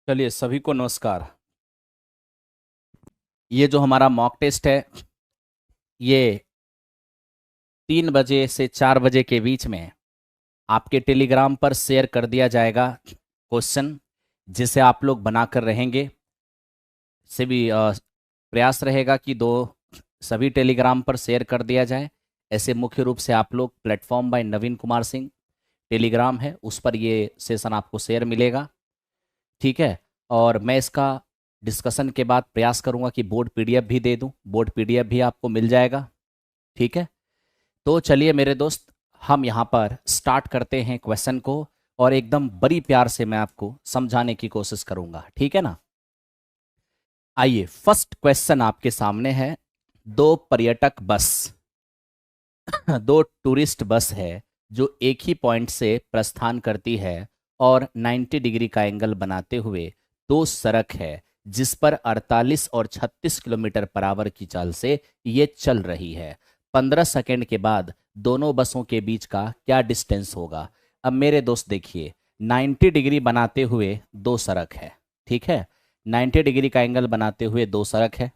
चलिए सभी को नमस्कार। ये जो हमारा मॉक टेस्ट है, ये 3 बजे से 4 बजे के बीच में आपके टेलीग्राम पर शेयर कर दिया जाएगा क्वेश्चन, जिसे आप लोग बनाकर रहेंगे। से भी प्रयास रहेगा कि दो सभी टेलीग्राम पर शेयर कर दिया जाए। ऐसे मुख्य रूप से आप लोग प्लेटफॉर्म बाय नवीन कुमार सिंह टेलीग्राम है, उस पर ये सेशन आपको शेयर मिलेगा। ठीक है। और मैं इसका डिस्कशन के बाद प्रयास करूंगा कि बोर्ड पीडीएफ भी दे दूं। बोर्ड पीडीएफ भी आपको मिल जाएगा। ठीक है। तो चलिए मेरे दोस्त, हम यहाँ पर स्टार्ट करते हैं क्वेश्चन को, और एकदम बड़ी प्यार से मैं आपको समझाने की कोशिश करूंगा। ठीक है ना। आइए, फर्स्ट क्वेश्चन आपके सामने है। दो पर्यटक बस दो टूरिस्ट बस है जो एक ही पॉइंट से प्रस्थान करती है और 90 डिग्री का एंगल बनाते हुए दो सड़क है जिस पर 48 और 36 किलोमीटर पर आवर की चाल से ये चल रही है। 15 सेकेंड के बाद दोनों बसों के बीच का क्या डिस्टेंस होगा। अब मेरे दोस्त देखिए, 90 डिग्री बनाते हुए दो सड़क है। ठीक है। 90 डिग्री का एंगल बनाते हुए दो सड़क है।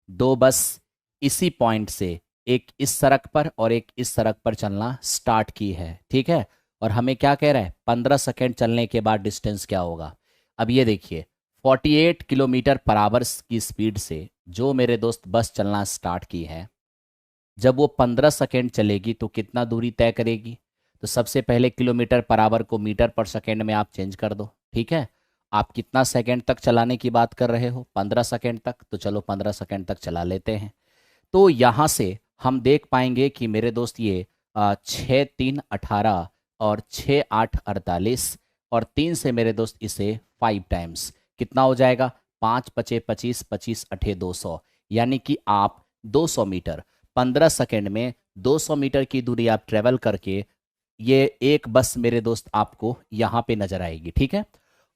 दो बस इसी पॉइंट से, एक इस सड़क पर और एक इस सड़क पर चलना स्टार्ट की है। ठीक है। और हमें क्या कह रहा है, 15 सेकेंड चलने के बाद डिस्टेंस क्या होगा। अब ये देखिए, 48 किलोमीटर पर आवर की स्पीड से जो मेरे दोस्त बस चलना स्टार्ट की है, जब वो 15 सेकेंड चलेगी तो कितना दूरी तय करेगी। तो सबसे पहले किलोमीटर पर आवर को मीटर पर सेकेंड में आप चेंज कर दो। ठीक है। आप कितना सेकेंड तक चलाने की बात कर रहे हो, 15 सेकेंड तक, तो चलो 15 सेकेंड तक चला लेते हैं। तो यहाँ से हम देख पाएंगे कि मेरे दोस्त ये 6 3 18 और 6 8 48, और 3 से मेरे दोस्त इसे 5 टाइम्स कितना हो जाएगा, 5 5 25 25 8 200, यानी कि आप 200 मीटर 15 सेकेंड में 200 मीटर की दूरी आप ट्रेवल करके, ये एक बस मेरे दोस्त आपको यहाँ पे नजर आएगी। ठीक है।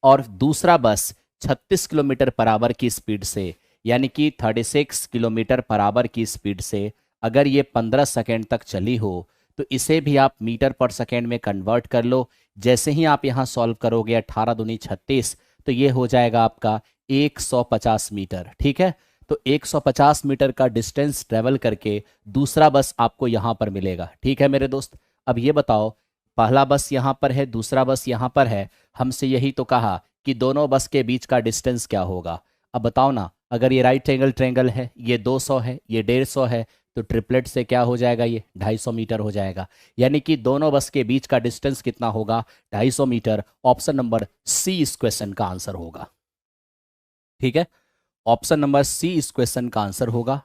और दूसरा बस 36 किलोमीटर पर आवर की स्पीड से, यानी कि 36 किलोमीटर पर आवर की स्पीड से अगर ये 15 सेकेंड तक चली हो, तो इसे भी आप मीटर पर सेकेंड में कन्वर्ट कर लो। जैसे ही आप यहाँ सॉल्व करोगे 18 दूनी 36, तो ये हो जाएगा आपका 150 मीटर। ठीक है। तो 150 मीटर का डिस्टेंस ट्रेवल करके दूसरा बस आपको यहाँ पर मिलेगा। ठीक है मेरे दोस्त। अब ये बताओ, पहला बस यहाँ पर है, दूसरा बस यहाँ पर है, हमसे यही तो कहा कि दोनों बस के बीच का डिस्टेंस क्या होगा। अब बताओ ना, अगर ये राइट एंगल ट्रेंगल है, ये 200 है, ये 150 है, तो ट्रिपलेट से क्या हो जाएगा, ये 250 मीटर हो जाएगा। यानी कि दोनों बस के बीच का डिस्टेंस कितना होगा, 250 मीटर। ऑप्शन नंबर सी इस क्वेश्चन का आंसर होगा। ठीक है। ऑप्शन नंबर सी इस क्वेश्चन का आंसर होगा।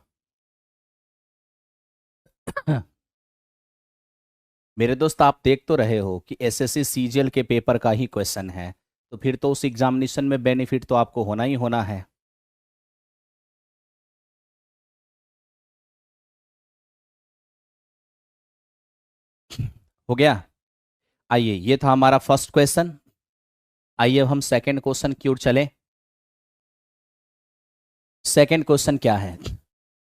मेरे दोस्त, आप देख तो रहे हो कि एसएससी सीजीएल के पेपर का ही क्वेश्चन है, तो फिर तो उस एग्जामिनेशन में बेनिफिट तो आपको होना ही होना है। हो गया। आइए, ये था हमारा फर्स्ट क्वेश्चन। आइए अब हम सेकंड क्वेश्चन की ओर चलें। सेकंड क्वेश्चन क्या है,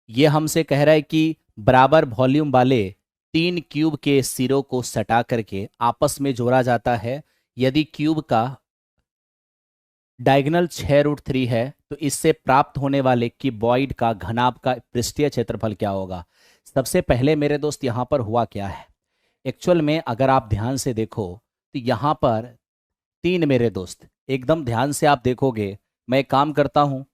ये हमसे कह रहा है कि बराबर वॉल्यूम वाले 3 क्यूब के सिरों को सटा करके आपस में जोड़ा जाता है। यदि क्यूब का डायगोनल 6√3 है, तो इससे प्राप्त होने वाले क्यूबॉइड का घनाभ का पृष्ठीय क्षेत्रफल क्या होगा। सबसे पहले मेरे दोस्त, यहाँ पर हुआ क्या है, एक्चुअल में अगर आप ध्यान से देखो तो यहाँ पर तीन, मेरे दोस्त एकदम ध्यान से आप देखोगे। मैं एक काम करता हूँ,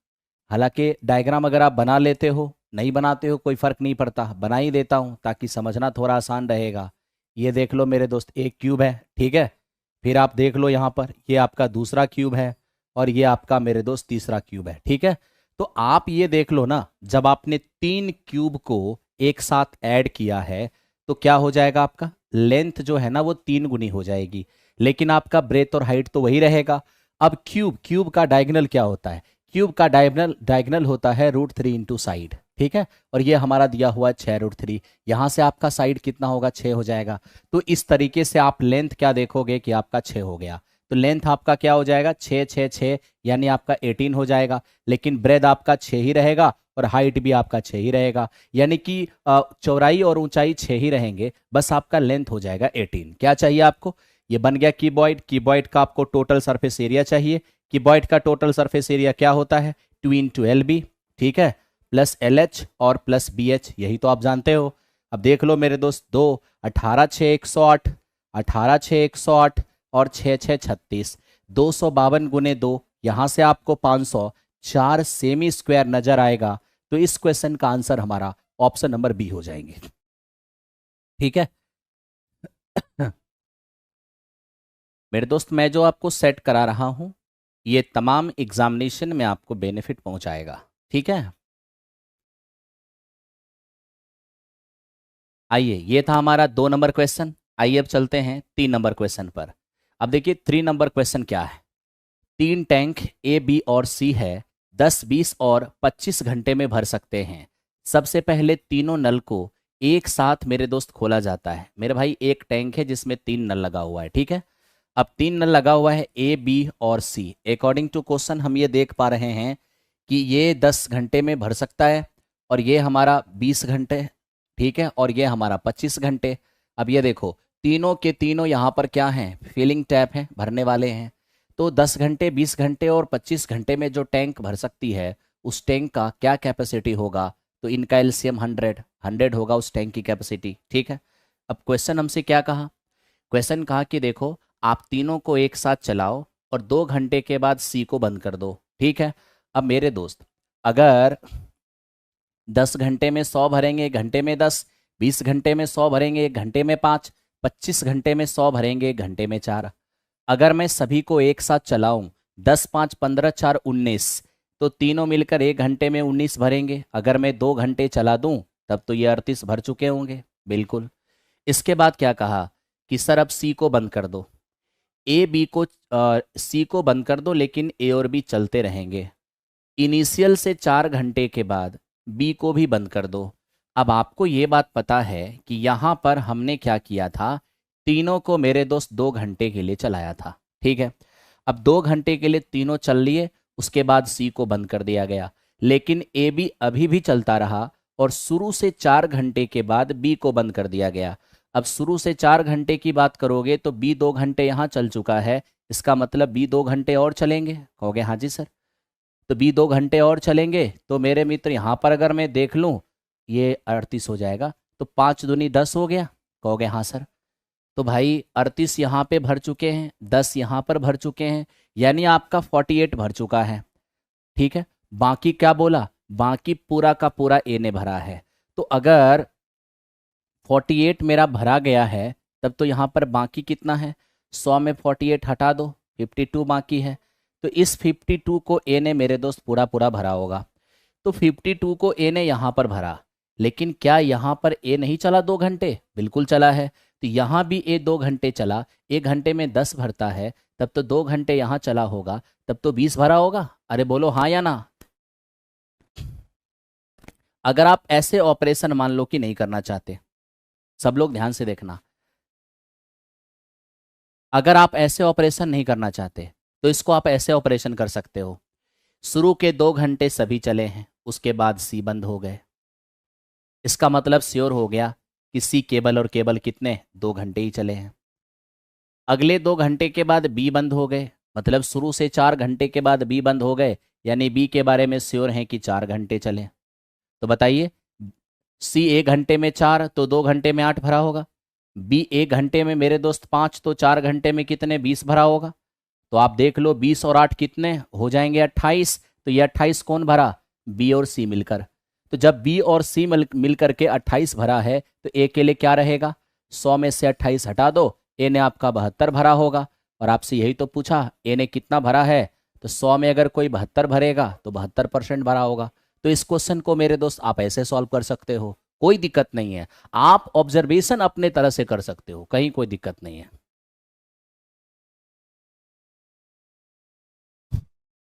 हालांकि डायग्राम अगर आप बना लेते हो, नहीं बनाते हो कोई फर्क नहीं पड़ता, बना ही देता हूँ ताकि समझना थोड़ा आसान रहेगा। ये देख लो मेरे दोस्त, एक क्यूब है। ठीक है। फिर आप देख लो यहाँ पर, ये आपका दूसरा क्यूब है, और ये आपका मेरे दोस्त तीसरा क्यूब है। ठीक है। तो आप ये देख लो ना, जब आपने 3 क्यूब को एक साथ ऐड किया है, तो क्या हो जाएगा, आपका लेंथ जो है ना वो 3 गुनी हो जाएगी, लेकिन आपका ब्रेथ और हाइट तो वही रहेगा। अब क्यूब क्यूब का डायगोनल क्या होता है, क्यूब का डायगोनल डायगोनल होता है √3 इंटू साइड। ठीक है। और ये हमारा दिया हुआ है 6√3, यहाँ से आपका साइड कितना होगा, 6 हो जाएगा। तो इस तरीके से आप लेंथ क्या देखोगे कि आपका 6 हो गया, तो लेंथ आपका क्या हो जाएगा, 6 6 6, यानी आपका 18 हो जाएगा। लेकिन ब्रेथ आपका 6 ही रहेगा और हाइट भी आपका 6 ही रहेगा, यानी कि चौड़ाई और ऊंचाई 6 ही रहेंगे, बस आपका लेंथ हो जाएगा 18। क्या चाहिए आपको, ये बन गया क्यूबॉइड। क्यूबॉइड का आपको टोटल सरफेस एरिया चाहिए। क्यूबॉइड का टोटल सरफेस एरिया क्या होता है? 2 × LB, ठीक है, प्लस LH और प्लस BH, यही तो आप जानते हो। अब देख लो मेरे दोस्त, 2 18 6 108, 18 6 108 और 6 6 36, 252 × 2, यहाँ से आपको 500, 4 सेमी स्क्वायर नजर आएगा। तो इस क्वेश्चन का आंसर हमारा ऑप्शन नंबर बी हो जाएंगे, ठीक है। मेरे दोस्त, मैं जो आपको सेट करा रहा हूं ये तमाम एग्जामिनेशन में आपको बेनिफिट पहुंचाएगा, ठीक है। आइए, ये था हमारा 2 नंबर क्वेश्चन। आइए अब चलते हैं 3 नंबर क्वेश्चन पर। अब देखिए 3 नंबर क्वेश्चन क्या है। 3 टैंक A, B और C है, 10, 20 और 25 घंटे में भर सकते हैं। सबसे पहले तीनों नल को एक साथ मेरे दोस्त खोला जाता है। मेरे भाई एक टैंक है जिसमें 3 नल लगा हुआ है, ठीक है। अब 3 नल लगा हुआ है A, B और C। अकॉर्डिंग टू क्वेश्चन हम ये देख पा रहे हैं कि ये 10 घंटे में भर सकता है और ये हमारा 20 घंटे, ठीक है, और ये हमारा 25 घंटे। अब ये देखो, तीनों के तीनों यहाँ पर क्या हैं? फिलिंग टैप हैं, भरने वाले हैं। तो 10 घंटे, 20 घंटे और 25 घंटे में जो टैंक भर सकती है उस टैंक का क्या कैपेसिटी होगा? तो इनका एलसीएम 100 होगा उस टैंक की कैपेसिटी, ठीक है। अब क्वेश्चन हमसे क्या कहा? क्वेश्चन कहा कि देखो, आप तीनों को एक साथ चलाओ और 2 घंटे के बाद सी को बंद कर दो, ठीक है। अब मेरे दोस्त, अगर 10 घंटे में 100 भरेंगे, 1 घंटे में 10, 20 घंटे में 100 भरेंगे, 1 घंटे में 5, 25 घंटे में 100 भरेंगे, 1 घंटे में 4। अगर मैं सभी को एक साथ चलाऊं, 10 5 15 4 19, तो तीनों मिलकर 1 घंटे में 19 भरेंगे। अगर मैं 2 घंटे चला दूं तब तो ये 38 भर चुके होंगे, बिल्कुल। इसके बाद क्या कहा कि सर अब सी को बंद कर दो। सी को बंद कर दो, लेकिन ए और बी चलते रहेंगे। इनिशियल से 4 घंटे के बाद बी को भी बंद कर दो। अब आपको ये बात पता है कि यहाँ पर हमने क्या किया था? तीनों को मेरे दोस्त 2 घंटे के लिए चलाया था, ठीक है। अब 2 घंटे के लिए तीनों चल लिए, उसके बाद सी को बंद कर दिया गया, लेकिन ए बी अभी भी चलता रहा और शुरू से 4 घंटे के बाद बी को बंद कर दिया गया। अब शुरू से 4 घंटे की बात करोगे तो बी 2 घंटे यहाँ चल चुका है, इसका मतलब बी 2 घंटे और चलेंगे। कहोगे हाँ जी सर, तो बी 2 घंटे और चलेंगे। तो मेरे मित्र यहाँ पर अगर मैं देख लूँ, ये 38 हो जाएगा, तो 5 दूनी 10 हो गया। कहोगे हाँ सर, तो भाई 38 यहाँ पे भर चुके हैं, 10 यहाँ पर भर चुके हैं, यानी आपका 48 भर चुका है, ठीक है। बाकी क्या बोला? बाकी पूरा का पूरा ए ने भरा है। तो अगर 48 मेरा भरा गया है, तब तो यहाँ पर बाकी कितना है? 100 में 48 हटा दो, 52 बाकी है। तो इस 52 को ए ने मेरे दोस्त पूरा पूरा भरा होगा। तो 52 को ए ने यहाँ पर भरा, लेकिन क्या यहाँ पर ए नहीं चला 2 घंटे? बिल्कुल चला है। तो यहाँ भी ए 2 घंटे चला, 1 घंटे में 10 भरता है, तब तो 2 घंटे यहाँ चला होगा, तब तो 20 भरा होगा। अरे बोलो हाँ या ना। अगर आप ऐसे ऑपरेशन मान लो कि नहीं करना चाहते, सब लोग ध्यान से देखना, अगर आप ऐसे ऑपरेशन नहीं करना चाहते तो इसको आप ऐसे ऑपरेशन कर सकते हो। शुरू के 2 घंटे सभी चले हैं, उसके बाद सी बंद हो गए। इसका मतलब श्योर हो गया कि सी केबल और केबल कितने 2 घंटे ही चले हैं। अगले 2 घंटे के बाद बी बंद हो गए, मतलब शुरू से 4 घंटे के बाद बी बंद हो गए, यानी बी के बारे में श्योर हैं कि 4 घंटे चले। तो बताइए, सी 1 घंटे में 4, तो 2 घंटे में 8 भरा होगा। बी 1 घंटे में मेरे दोस्त 5, तो 4 घंटे में कितने? 20 भरा होगा। तो आप देख लो 20 और 8 कितने हो जाएंगे? 28। तो ये 28 कौन भरा? बी और सी मिलकर। तो जब बी और सी मिल करके 28 भरा है, तो ए के लिए क्या रहेगा? 100 में से 28 हटा दो, ए ने आपका 72 भरा होगा। और आपसे यही तो पूछा, ए ने कितना भरा है? तो 100 में अगर कोई 72 भरेगा तो 72% भरा होगा। तो इस क्वेश्चन को मेरे दोस्त आप ऐसे सॉल्व कर सकते हो, कोई दिक्कत नहीं है। आप ऑब्जर्वेशन अपने तरह से कर सकते हो, कहीं कोई दिक्कत नहीं है,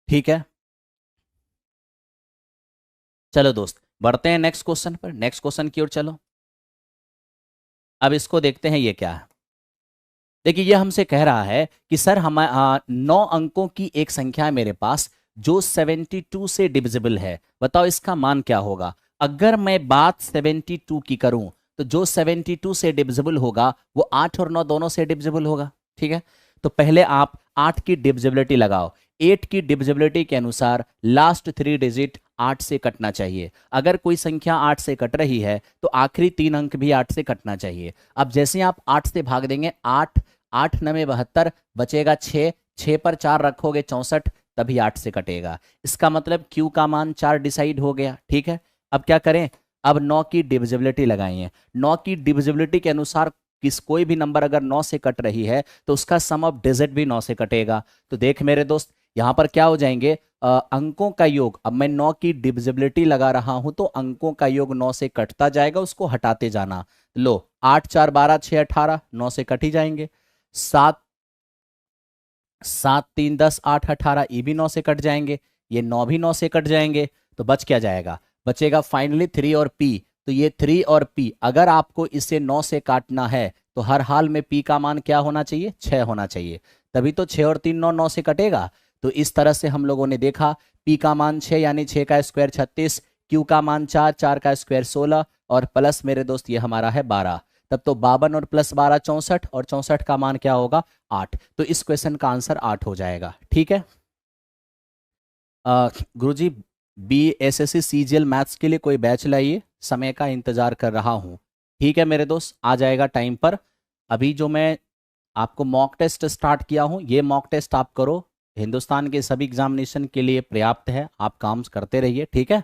ठीक है। चलो दोस्त, बढ़ते हैं नेक्स्ट क्वेश्चन पर, नेक्स्ट क्वेश्चन की ओर चलो। अब इसको देखते हैं ये क्या है। देखिए, ये हमसे कह रहा है कि सर हम 9 अंकों की एक संख्या है मेरे पास जो 72 से डिविजिबल है, बताओ इसका मान क्या होगा। अगर मैं बात 72 की करूं तो जो 72 से डिविजिबल होगा वो 8 और 9 दोनों से डिविजिबल होगा, ठीक है, तो पहले आप 8 की डिविजिबिलिटी लगाओ। 8 की डिविजिबिलिटी के अनुसार लास्ट 3 डिजिट 8 से कटना चाहिए। अगर कोई संख्या 8 से कट रही है तो आखिरी 3 अंक भी 8 से कटना चाहिए। अब जैसे ही आप 8 से भाग देंगे, 8 8 9 72, बचेगा 6, 6 पर 4 रखोगे 64, तभी 8 से कटेगा। इसका मतलब Q का मान 4 डिसाइड हो गया। ठीक है, अब क्या करें, अब 9 की डिविजिबिलिटी लगाइए। 9 की डिविजिबिलिटी के अनुसार कोई भी नंबर अगर 9 से कट रही है तो उसका सम ऑफ डिजिट भी 9 से कटेगा। तो देख मेरे दोस्त, यहाँ पर क्या हो जाएंगे, अंकों का योग। अब मैं 9 की डिविजिबिलिटी लगा रहा हूं तो अंकों का योग 9 से कटता जाएगा, उसको हटाते जाना। लो, 8 4 12 6 18, 9 से कट ही जाएंगे। 7 7 3 10 8 18, ये भी 9 से कट जाएंगे। ये 9 भी 9 से कट जाएंगे। तो बच क्या जाएगा, बचेगा फाइनली 3 और P। तो ये 3 और P, अगर आपको इसे 9 से काटना है तो हर हाल में P का मान क्या होना चाहिए, 6 होना चाहिए। तभी तो 6 और 3 9, 9 से कटेगा। तो इस तरह से हम लोगों ने देखा, P का मान 6 यानी 6 का स्क्वायर 36, Q का मान 4, 4 का स्क्वायर 16, और प्लस मेरे दोस्त ये हमारा है 12। तब तो 52 और प्लस 12 64, और 64 का मान क्या होगा, 8। तो इस क्वेश्चन का आंसर 8 हो जाएगा। ठीक है गुरुजी, BSSC CGL मैथ्स के लिए कोई बैच लाइए, समय का इंतजार कर रहा हूँ। ठीक है मेरे दोस्त, आ जाएगा टाइम पर। अभी जो मैं आपको मॉक टेस्ट स्टार्ट किया हूँ, ये मॉक टेस्ट आप करो, हिंदुस्तान के सभी एग्जामिनेशन के लिए पर्याप्त है, आप काम करते रहिए। ठीक है,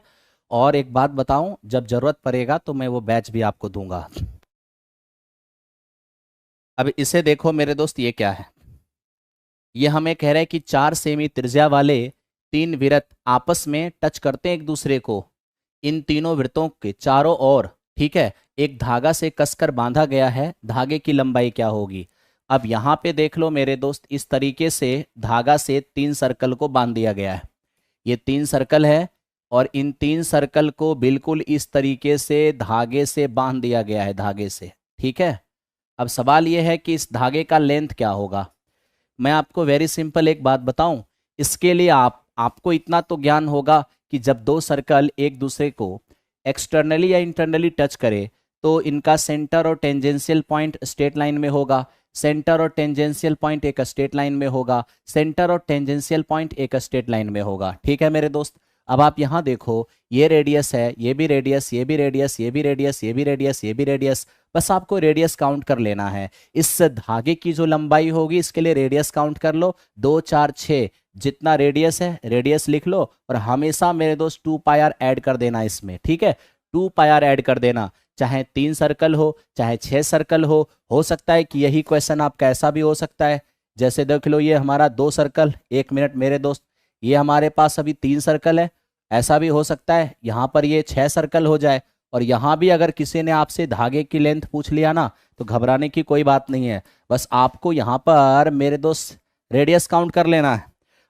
और एक बात बताऊं, जब जरूरत पड़ेगा तो मैं वो बैच भी आपको दूंगा। अब इसे देखो मेरे दोस्त, ये क्या है, ये हमें कह रहा है कि 4 सेमी त्रिज्या वाले 3 वृत्त आपस में टच करते हैं एक दूसरे को। इन तीनों वृत्तों के चारों ओर, ठीक है, एक धागा से कसकर बांधा गया है। धागे की लंबाई क्या होगी। अब यहां पे देख लो मेरे दोस्त, इस तरीके से धागा से 3 सर्कल को बांध दिया गया है। ये 3 सर्कल है, और इन 3 सर्कल को बिल्कुल इस तरीके से धागे से बांध दिया गया है, धागे से। ठीक है, अब सवाल यह है कि इस धागे का लेंथ क्या होगा। मैं आपको वेरी सिंपल एक बात बताऊं, इसके लिए आपको इतना तो ज्ञान होगा कि जब 2 सर्कल एक दूसरे को एक्सटर्नली या इंटरनली टच करे तो इनका सेंटर और टेंजेंशियल पॉइंट स्ट्रेट लाइन में होगा। सेंटर और टेंजेंशियल पॉइंट एक स्ट्रेट लाइन में होगा। सेंटर और टेंजेंशियल पॉइंट एक स्ट्रेट लाइन में होगा। ठीक है मेरे दोस्त, अब आप यहाँ देखो, ये रेडियस है, ये भी रेडियस, ये भी रेडियस, ये भी रेडियस, ये भी रेडियस, ये भी रेडियस। बस आपको रेडियस काउंट कर लेना है। इस धागे की जो लंबाई होगी इसके लिए रेडियस काउंट कर लो, 2 4 6, जितना रेडियस है रेडियस लिख लो, और हमेशा मेरे दोस्त 2 पाई आर ऐड कर देना इसमें। ठीक है, 2 पाई आर ऐड कर देना, चाहे 3 सर्कल हो चाहे 6 सर्कल हो सकता है कि यही क्वेश्चन आपका ऐसा भी हो सकता है। जैसे देख लो, ये हमारा 2 सर्कल, 1 मिनट मेरे दोस्त, ये हमारे पास अभी 3 सर्कल है। ऐसा भी हो सकता है यहाँ पर ये 6 सर्कल हो जाए। और यहाँ भी अगर किसी ने आपसे धागे की लेंथ पूछ लिया ना, तो घबराने की कोई बात नहीं है। बस आपको यहाँ पर मेरे दोस्त रेडियस काउंट कर लेना है।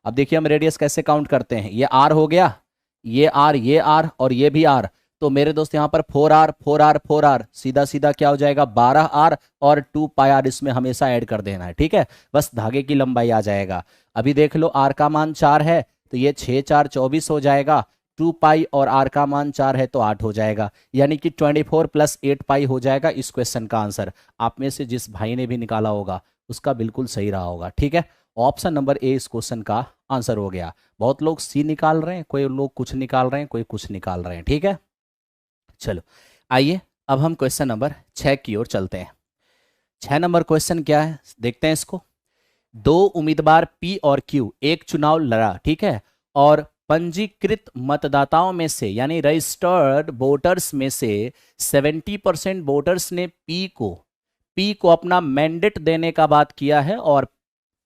अब देखिए हम रेडियस कैसे काउंट करते हैं। ये आर हो गया, ये आर, ये आर, और ये भी आर। तो मेरे दोस्त यहाँ पर 4R 4R 4R, सीधा सीधा क्या हो जाएगा, 12R, और 2 पाई आर इसमें हमेशा ऐड कर देना है। ठीक है, बस धागे की लंबाई आ जाएगा। अभी देख लो, आर का मान 4 है तो ये 6 4 24 हो जाएगा। 2 पाई और आर का मान 4 है तो 8 हो जाएगा, यानी कि 24 + 8 पाई हो जाएगा इस क्वेश्चन का आंसर। आप में से जिस भाई ने भी निकाला होगा उसका बिल्कुल सही रहा होगा। ठीक है, ऑप्शन नंबर ए इस क्वेश्चन का आंसर हो गया। बहुत लोग सी निकाल रहे हैं, कोई लोग कुछ निकाल रहे हैं, कोई कुछ निकाल रहे हैं। ठीक है, चलो आइए अब हम क्वेश्चन नंबर 6 की ओर चलते हैं। 6 नंबर क्वेश्चन क्या है देखते हैं इसको। 2 उम्मीदवार P और Q एक चुनाव लड़ा, ठीक है, और पंजीकृत मतदाताओं में से यानी रजिस्टर्ड वोटर्स में से 70% वोटर्स ने P को अपना मैंडेट देने का बात किया है। और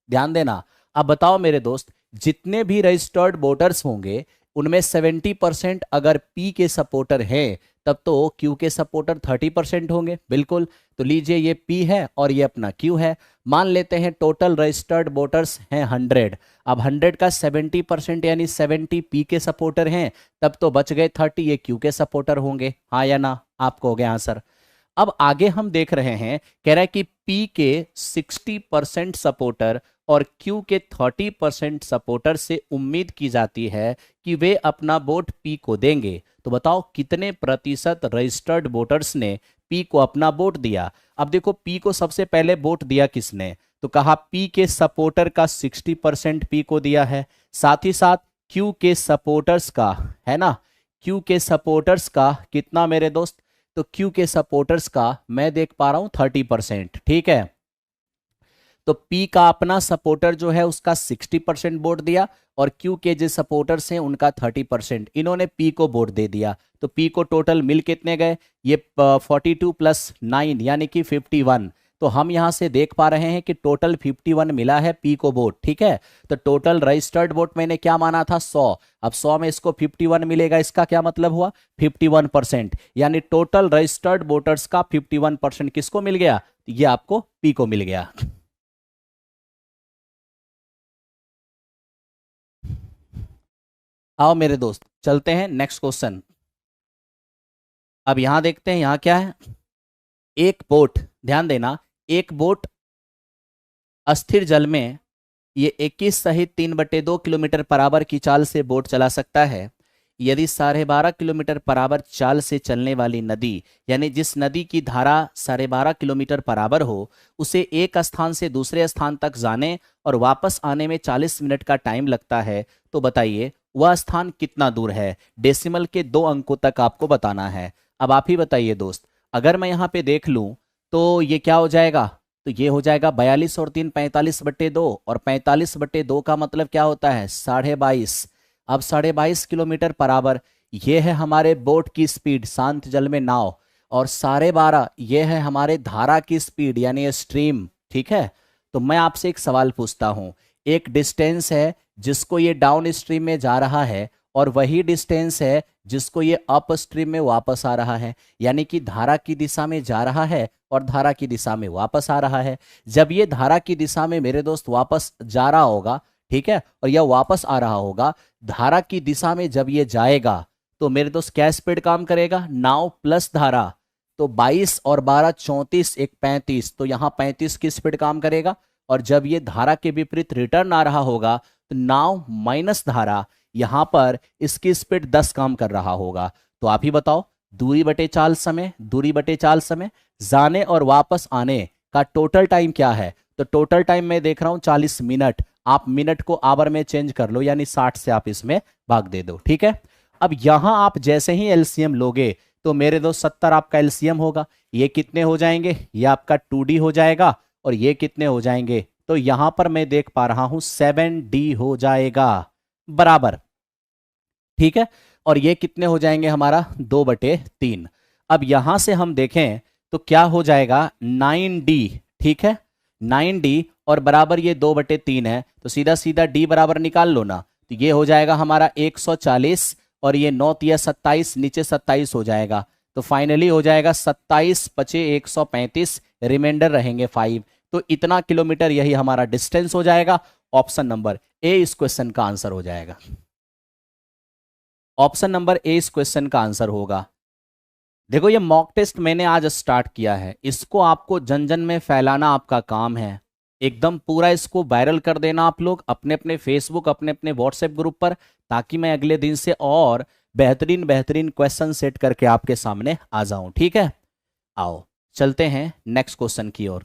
ध्यान देना, अब बताओ मेरे दोस्त, जितने भी रजिस्टर्ड वोटर्स होंगे उनमें 70% अगर P के सपोर्टर हैं तब तो Q के सपोर्टर 30% होंगे। बिल्कुल, तो लीजिए ये P है और ये अपना Q है। मान लेते हैं टोटल रजिस्टर्ड वोटर्स हैं 100। अब 100 का 70% यानी 70 P के सपोर्टर हैं, तब तो बच गए 30, ये Q के सपोर्टर होंगे। हाँ या ना, आपको हो गया आंसर। अब आगे हम देख रहे हैं, कह रहा है कि P के 60% सपोर्टर और Q के 30% सपोर्टर से उम्मीद की जाती है कि वे अपना वोट P को देंगे। तो बताओ कितने प्रतिशत रजिस्टर्ड वोटर्स ने P को अपना वोट दिया। अब देखो P को सबसे पहले वोट दिया किसने, तो कहा पी के सपोर्टर का 60% पी को दिया है, साथ ही साथ क्यू के सपोर्टर्स का, है ना, क्यू के सपोर्टर्स का कितना मेरे दोस्त, तो क्यू के सपोर्टर्स का मैं देख पा रहा हूं 30%, ठीक है। तो पी का अपना सपोर्टर जो है उसका 60% वोट दिया और क्यू के जो सपोर्टर्स हैं उनका 30%, इन्होंने पी को वोट दे दिया। तो पी को टोटल मिल कितने गए, ये 42 + 9 यानी कि 51। तो हम यहां से देख पा रहे हैं कि टोटल 51 मिला है पी को वोट, ठीक है। तो टोटल रजिस्टर्ड वोट मैंने क्या माना था 100, अब 100 में इसको 51 मिलेगा, इसका क्या मतलब हुआ 51%, यानी टोटल रजिस्टर्ड वोटर्स का 51% किसको मिल गया, ये आपको पी को मिल गया। आओ मेरे दोस्त चलते हैं नेक्स्ट क्वेश्चन। अब यहां देखते हैं यहां क्या है, एक बोट, ध्यान देना, एक बोट अस्थिर जल में ये 21 सहित 3/2 किलोमीटर बराबर की चाल से बोट चला सकता है यदि 12.5 किलोमीटर बराबर चाल से चलने वाली नदी, यानी जिस नदी की धारा 12.5 किलोमीटर बराबर हो, उसे एक स्थान से दूसरे स्थान तक जाने और वापस आने में 40 मिनट का टाइम लगता है, तो बताइए वह स्थान कितना दूर है। डेसिमल के 2 अंकों तक आपको बताना है। अब आप ही बताइए दोस्त, अगर मैं यहाँ पे देख लूँ तो ये क्या हो जाएगा, तो ये हो जाएगा 42 और 3 45/2, और 45/2 का मतलब क्या होता है 22.5। अब 22.5 किलोमीटर बराबर ये है हमारे बोट की स्पीड शांत जल में नाव, और 12.5 ये है हमारे धारा की स्पीड यानी स्ट्रीम, ठीक है। तो मैं आपसे एक सवाल पूछता हूं, एक डिस्टेंस है जिसको ये डाउन स्ट्रीम में जा रहा है और वही डिस्टेंस है जिसको ये अप स्ट्रीम में वापस आ रहा है, यानी कि धारा की दिशा में जा रहा है और धारा की दिशा में वापस आ रहा है। जब ये धारा की दिशा में मेरे दोस्त वापस जा रहा होगा, ठीक है, और यह वापस आ रहा होगा, धारा की दिशा में जब ये जाएगा तो मेरे दोस्त क्या स्पीड काम करेगा, नाव प्लस धारा, तो 22 और 12 34 एक 35, तो यहाँ 35 की स्पीड काम करेगा। और जब ये धारा के विपरीत रिटर्न आ रहा होगा तो नाव माइनस धारा, यहां पर इसकी स्पीड 10 काम कर रहा होगा। तो आप ही बताओ दूरी बटे चाल समय, दूरी बटे चाल समय, जाने और वापस आने का टोटल टाइम क्या है, तो टोटल टाइम मैं देख रहा हूं 40 मिनट। आप मिनट को आवर में चेंज कर लो, यानी 60 से आप इसमें भाग दे दो, ठीक है। अब यहां आप जैसे ही एलसीएम लोगे तो मेरे दोस्त 70 आपका एलसीएम होगा, ये कितने हो जाएंगे, ये आपका 2D हो जाएगा, और ये कितने हो जाएंगे, तो यहां पर मैं देख पा रहा हूं 7D हो जाएगा बराबर, ठीक है। और ये कितने हो जाएंगे हमारा 2/3। अब यहां से हम देखें तो क्या हो जाएगा 9D, ठीक है, 9D और बराबर ये 2/3 है, तो सीधा सीधा D बराबर निकाल लो ना, तो ये हो जाएगा हमारा 140, और ये 9 या 27, नीचे 27 हो जाएगा, तो फाइनली हो जाएगा 27 बचे 135, रिमाइंडर रहेंगे 5। तो इतना किलोमीटर यही हमारा डिस्टेंस हो जाएगा। ऑप्शन नंबर ए इस क्वेश्चन का आंसर हो जाएगा। ऑप्शन नंबर ए इस क्वेश्चन का आंसर होगा। देखो ये मॉक टेस्ट मैंने आज स्टार्ट किया है, इसको आपको जन जन में फैलाना आपका काम है, एकदम पूरा इसको वायरल कर देना आप लोग अपने अपने फेसबुक, अपने अपने व्हाट्सएप ग्रुप पर, ताकि मैं अगले दिन से और बेहतरीन बेहतरीन क्वेश्चन सेट करके आपके सामने आ जाऊं, ठीक है। आओ चलते हैं नेक्स्ट क्वेश्चन की ओर।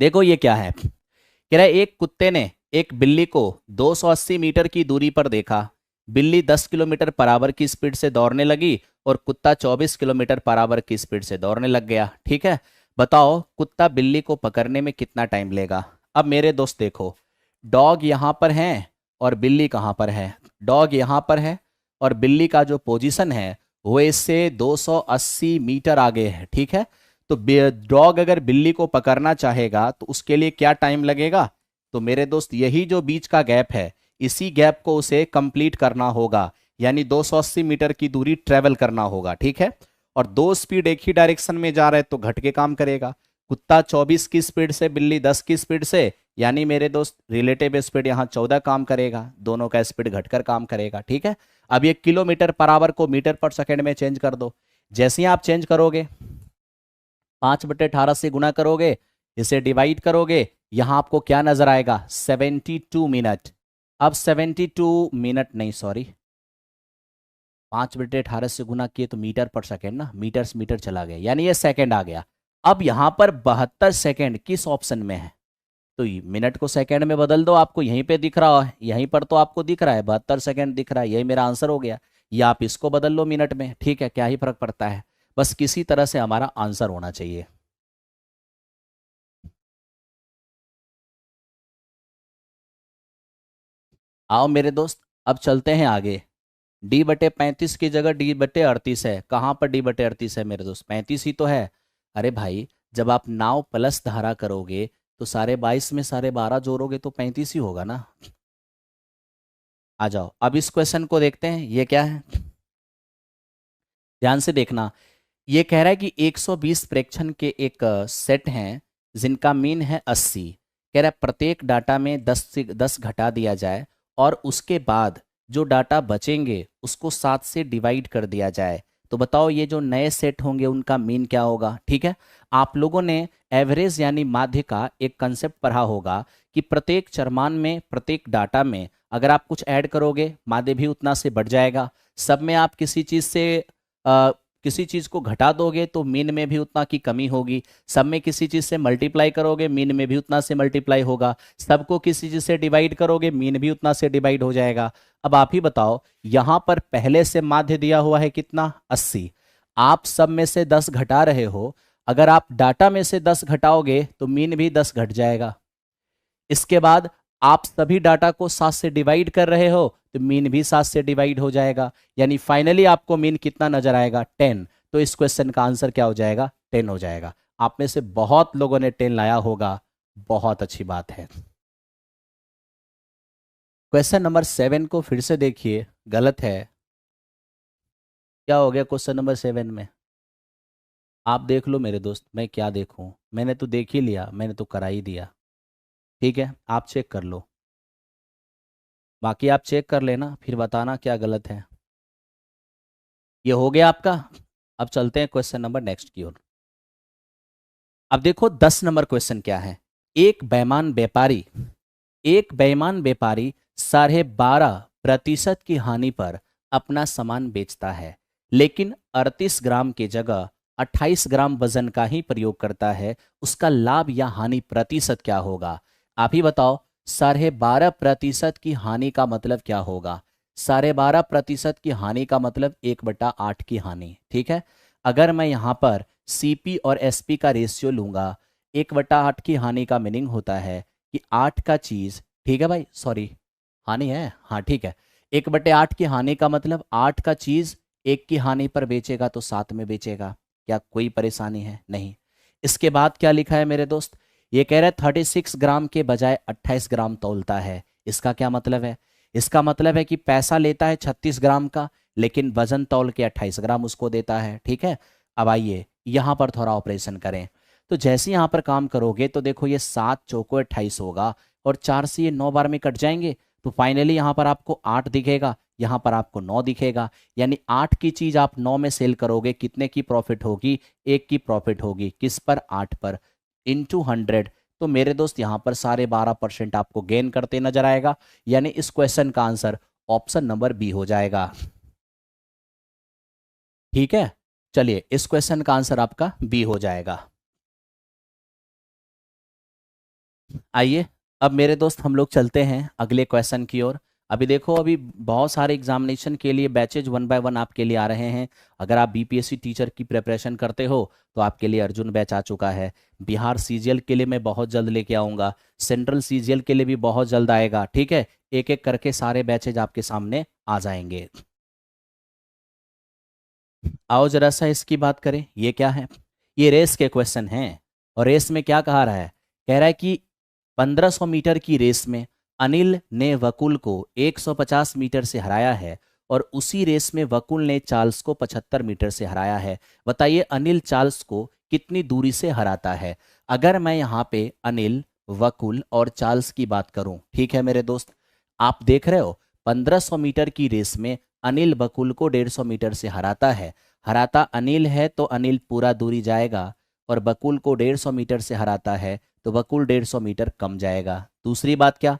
देखो ये क्या है, कह रहा है एक कुत्ते ने एक बिल्ली को 280 मीटर की दूरी पर देखा, बिल्ली 10 किलोमीटर बराबर की स्पीड से दौड़ने लगी और कुत्ता 24 किलोमीटर बराबर की स्पीड से दौड़ने लग गया, ठीक है। बताओ कुत्ता बिल्ली को पकड़ने में कितना टाइम लेगा। अब मेरे दोस्त देखो, डॉग यहां पर है और बिल्ली कहां पर है, डॉग यहां पर है और बिल्ली का जो पोजीशन है वो इससे 280 मीटर आगे है, ठीक है। तो डॉग अगर बिल्ली को पकड़ना चाहेगा तो उसके लिए क्या टाइम लगेगा, तो मेरे दोस्त यही जो बीच का गैप है, इसी गैप को उसे कंप्लीट करना होगा, यानी 280 मीटर की दूरी ट्रेवल करना होगा, ठीक है। और दो स्पीड एक ही डायरेक्शन में जा रहे तो घट के काम करेगा, कुत्ता 24 की स्पीड से, बिल्ली 10 की स्पीड से, यानी मेरे दोस्त रिलेटिव स्पीड यहाँ 14 काम करेगा, दोनों का स्पीड घटकर काम करेगा, ठीक है। अब ये किलोमीटर पर आवर को मीटर पर सेकेंड में चेंज कर दो, जैसे ही आप चेंज करोगे 5/18 से गुना करोगे, इसे डिवाइड करोगे, यहां आपको क्या नजर आएगा 72 मिनट। अब 72 मिनट नहीं, सॉरी, 5/18 से गुना किए तो मीटर पर सेकेंड ना, मीटर से मीटर चला गया, यानी ये सेकेंड आ गया। अब यहां पर 72 सेकेंड किस ऑप्शन में है? तो मिनट को सेकंड में बदल दो, आपको यहीं पे दिख रहा है, यहीं पर तो आपको दिख रहा है 72 सेकंड दिख रहा है, यही मेरा आंसर हो गया। या आप इसको बदल लो मिनट में, ठीक है, क्या ही फर्क पड़ता है, बस किसी तरह से हमारा आंसर होना चाहिए। आओ मेरे दोस्त, अब चलते हैं आगे। D/35 की जगह D/38 है, कहाँ पर D/38 है मेरे दोस्त? 35 ही तो है। अरे भाई, जब आप नाव प्लस धारा करोगे तो 22.5 में 12.5 जोड़ोगे तो 35 ही होगा ना। आ जाओ अब इस क्वेश्चन को देखते हैं, ये क्या है, ध्यान से देखना। ये कह रहा है कि 120 प्रेक्षण के एक सेट हैं जिनका मीन है 80। कह रहा है प्रत्येक डाटा में 10 से 10 घटा दिया जाए और उसके बाद जो डाटा बचेंगे उसको 7 से डिवाइड कर दिया जाए। तो बताओ ये जो नए सेट होंगे उनका मीन क्या होगा? ठीक है, आप लोगों ने एवरेज यानी माध्य का एक कंसेप्ट पढ़ा होगा कि प्रत्येक चरमान में, प्रत्येक डाटा में अगर आप कुछ ऐड करोगे माध्य भी उतना से बढ़ जाएगा। सब में आप किसी चीज़ से किसी चीज़ को घटा दोगे तो मीन में भी उतना की कमी होगी। सब में किसी चीज़ से मल्टीप्लाई करोगे मीन में भी उतना से मल्टीप्लाई होगा। सबको किसी चीज़ से डिवाइड करोगे मीन भी उतना से डिवाइड हो जाएगा। अब आप ही बताओ, यहाँ पर पहले से माध्य दिया हुआ है कितना? 80। आप सब में से 10 घटा रहे हो, अगर आप डाटा में से 10 घटाओगे तो मीन भी 10 घट जाएगा। इसके बाद आप सभी डाटा को 7 से डिवाइड कर रहे हो तो मीन भी 7 से डिवाइड हो जाएगा, यानी फाइनली आपको मीन कितना नजर आएगा? 10। तो इस क्वेश्चन का आंसर क्या हो जाएगा? 10 हो जाएगा। आप में से बहुत लोगों ने 10 लाया होगा, बहुत अच्छी बात है। क्वेश्चन नंबर 7 को फिर से देखिए, गलत है। क्या हो गया क्वेश्चन नंबर 7 में? आप देख लो मेरे दोस्त, मैं क्या देखूं, मैंने तो देख ही लिया, मैंने तो करा ही दिया। ठीक है, आप चेक कर लो, बाकी आप चेक कर लेना फिर बताना क्या गलत है। ये हो गया आपका। अब चलते हैं क्वेश्चन नंबर नेक्स्ट की ओर। अब देखो 10 नंबर क्वेश्चन क्या है। एक बेईमान व्यापारी 12.5% की हानि पर अपना सामान बेचता है, लेकिन 38 ग्राम के जगह 28 ग्राम वजन का ही प्रयोग करता है। उसका लाभ या हानि प्रतिशत क्या होगा? आप ही बताओ। 12.5% की हानि का मतलब क्या होगा? 12.5% की हानि का मतलब 1/8 की हानि। ठीक है, अगर मैं यहाँ पर CP और SP का रेशियो लूंगा, 1/8 की हानि का मीनिंग होता है कि 8 का चीज, ठीक है भाई, सॉरी, हानि है, हाँ ठीक है। 1/8 की हानि का मतलब 8 का चीज 1 की हानि पर बेचेगा तो 7 में बेचेगा। क्या कोई परेशानी है? नहीं। इसके बाद क्या लिखा है मेरे दोस्त? ये कह रहा है 36 ग्राम के बजाय 28 ग्राम तौलता है। इसका क्या मतलब है? इसका मतलब है कि पैसा लेता है 36 ग्राम का, लेकिन वजन तौल के 28 ग्राम उसको देता है। ठीक है, अब आइए यहाँ पर थोड़ा ऑपरेशन करें। तो जैसे यहाँ पर काम करोगे तो देखो ये 7 चौको 28 होगा और 4 से ये 9 बार में कट जाएंगे, तो फाइनली यहाँ पर आपको 8 दिखेगा, यहाँ पर आपको 9 दिखेगा। यानी 8 की चीज आप 9 में सेल करोगे, कितने की प्रॉफिट होगी? 1 की प्रॉफिट होगी। किस पर? 8 पर, इंटू 100। तो मेरे दोस्त यहाँ पर 12.5% आपको गेन करते नजर आएगा, यानी इस क्वेश्चन का आंसर ऑप्शन नंबर बी हो जाएगा। ठीक है, चलिए इस क्वेश्चन का आंसर आपका बी हो जाएगा। आइए अब मेरे दोस्त हम लोग चलते हैं अगले क्वेश्चन की ओर। अभी देखो, अभी बहुत सारे एग्जामिनेशन के लिए बैचेज 1 बाय 1 आपके लिए आ रहे हैं। अगर आप BPSC टीचर की प्रिपरेशन करते हो तो आपके लिए अर्जुन बैच आ चुका है। बिहार CGL के लिए मैं बहुत जल्द लेके आऊँगा। सेंट्रल CGL के लिए भी बहुत जल्द आएगा। ठीक है, एक एक करके सारे बैचेज आपके सामने आ जाएंगे। आओ जरा सा इसकी बात करें, ये क्या है? ये रेस के क्वेश्चन हैं। और रेस में क्या कहा रहा है? कह रहा है कि 1500 मीटर की रेस में अनिल ने वकुल को 150 मीटर से हराया है और उसी रेस में वकुल ने चार्ल्स को 75 मीटर से हराया है। बताइए अनिल चार्ल्स को कितनी दूरी से हराता है? अगर मैं यहाँ पे अनिल, वकुल और चार्ल्स की बात करूं, ठीक है मेरे दोस्त, आप देख रहे हो 1500 मीटर की रेस में अनिल वकुल को 150 मीटर से हराता है। हराता अनिल है तो अनिल पूरा दूरी जाएगा, और बकुल को 150 मीटर से हराता है तो बकुल 150 मीटर कम जाएगा। दूसरी बात क्या?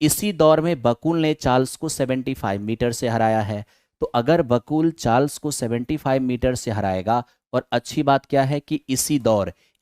इसी दौर में बकुल ने चार्ल्स को 75 मीटर से हराया है। तो अगर बकुल चार्ल्स को 75 मीटर से हराएगा, और अच्छी बात क्या है कि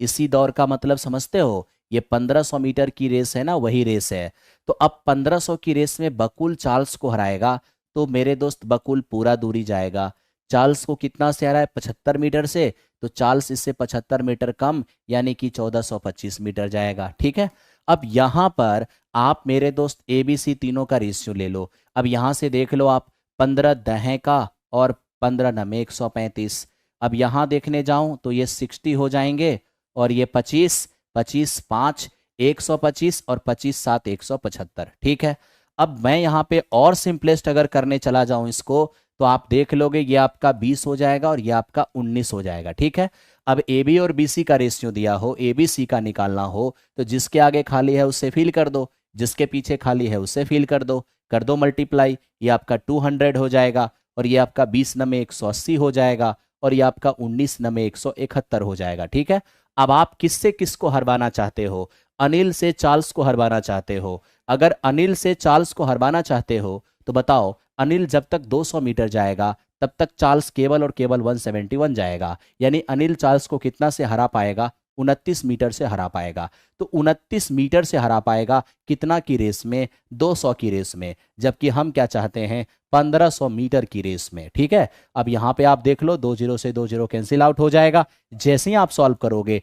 इसी दौर का मतलब समझते हो, ये 1500 मीटर की रेस है ना, वही रेस है। तो अब 1500 की रेस में बकुल चार्ल्स को हराएगा, तो मेरे दोस्त बकुल पूरा दूरी जाएगा। चार्ल्स को कितना से हरा है, 75 मीटर से, तो चार्ल्स इससे 75 मीटर कम, यानी कि 1425 मीटर जाएगा। ठीक है, अब यहाँ पर आप मेरे दोस्त ए बी सी तीनों का रेशियो ले लो। अब यहाँ से देख लो आप, 15 दहें का और 15 नमे 135। अब यहाँ देखने जाऊं तो ये 60 हो जाएंगे, और ये 25, 25 5 125, और 25 7 175। ठीक है, अब मैं यहाँ पे और सिंपलेस्ट अगर करने चला जाऊं इसको, तो आप देख लोगे ये आपका 20 हो जाएगा और ये आपका 19 हो जाएगा। ठीक है, अब ए बी और बी सी का रेशियो दिया हो, ए बी सी का निकालना हो, तो जिसके आगे खाली है उससे फिल कर दो, जिसके पीछे खाली है उससे फिल कर दो मल्टीप्लाई, ये आपका 200 हो जाएगा, और ये आपका 20 नमे 180 हो जाएगा, और ये आपका 19 नमे 171 हो जाएगा। ठीक है, अब आप किससे किसको हरवाना चाहते हो, अनिल से चार्ल्स को हरवाना चाहते हो। अगर अनिल से चार्ल्स को हरवाना चाहते हो तो बताओ, अनिल जब तक 200 मीटर जाएगा तब तक चार्ल्स केवल और केवल 171 जाएगा, यानी अनिल चार्ल्स को कितना से हरा पाएगा, 29 मीटर से हरा पाएगा। तो 29 मीटर से हरा पाएगा कितना की रेस में, 200 की रेस में, जबकि हम क्या चाहते हैं, 1500 मीटर की रेस में। ठीक है, अब यहाँ पे आप देख लो, 2 जीरो से 2 जीरो कैंसिल आउट हो जाएगा। जैसे ही आप सॉल्व करोगे,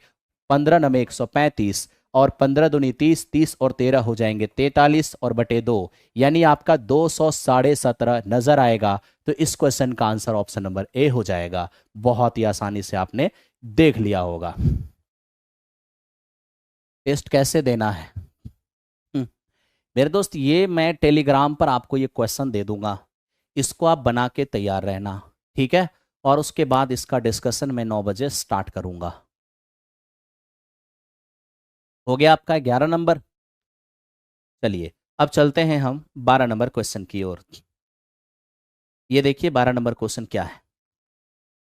15 नमे 135, और 15 दूनी 30, 30 और 13 हो जाएंगे 43, और बटे 2, यानी आपका 217.5 नजर आएगा। तो इस क्वेश्चन का आंसर ऑप्शन नंबर ए हो जाएगा। बहुत ही आसानी से आपने देख लिया होगा। टेस्ट कैसे देना है, मेरे दोस्त, ये मैं टेलीग्राम पर आपको ये क्वेश्चन दे दूंगा, इसको आप बना के तैयार रहना। ठीक है, और उसके बाद इसका डिस्कशन मैं 9 बजे स्टार्ट करूंगा। हो गया आपका 11 नंबर। चलिए, अब चलते हैं हम 12 नंबर क्वेश्चन की ओर। ये देखिए 12 नंबर क्वेश्चन क्या है।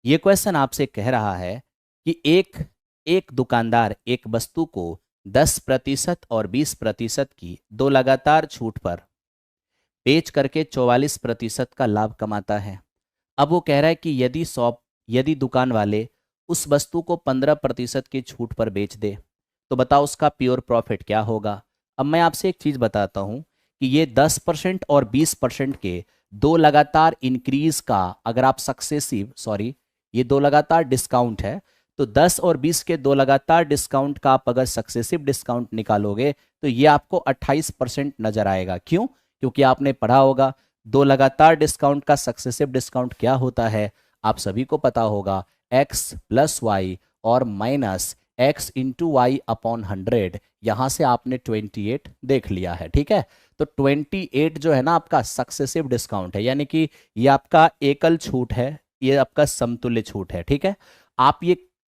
ये क्वेश्चन आपसे कह रहा है कि एक एक दुकानदार एक वस्तु को 10% और 20% की दो लगातार छूट पर बेच करके 44% का लाभ कमाता है। अब वो कह रहा है कि यदि दुकान वाले उस वस्तु को 15% की छूट पर बेच दे, तो बताओ उसका प्योर प्रॉफिट क्या होगा। अब मैं आपसे एक चीज बताता हूं कि ये 10% और 20% के दो लगातार इंक्रीज का, अगर आप सक्सेसिव, सॉरी, ये दो लगातार डिस्काउंट है, तो 10 और 20 के दो लगातार डिस्काउंट का आप अगर सक्सेसिव डिस्काउंट निकालोगे तो ये आपको 28% नजर आएगा। क्यों? क्योंकि आपने पढ़ा होगा दो लगातार डिस्काउंट का सक्सेसिव डिस्काउंट क्या होता है, आप सभी को पता होगा, x प्लस वाई और minus x into y upon 100। यहां से आपने 28 देख लिया है। ठीक है, तो 28 जो है ना आपका सक्सेसिव डिस्काउंट है, यानी कि ये आपका एकल छूट है, ये आपका समतुल्य छूट है। ठीक है,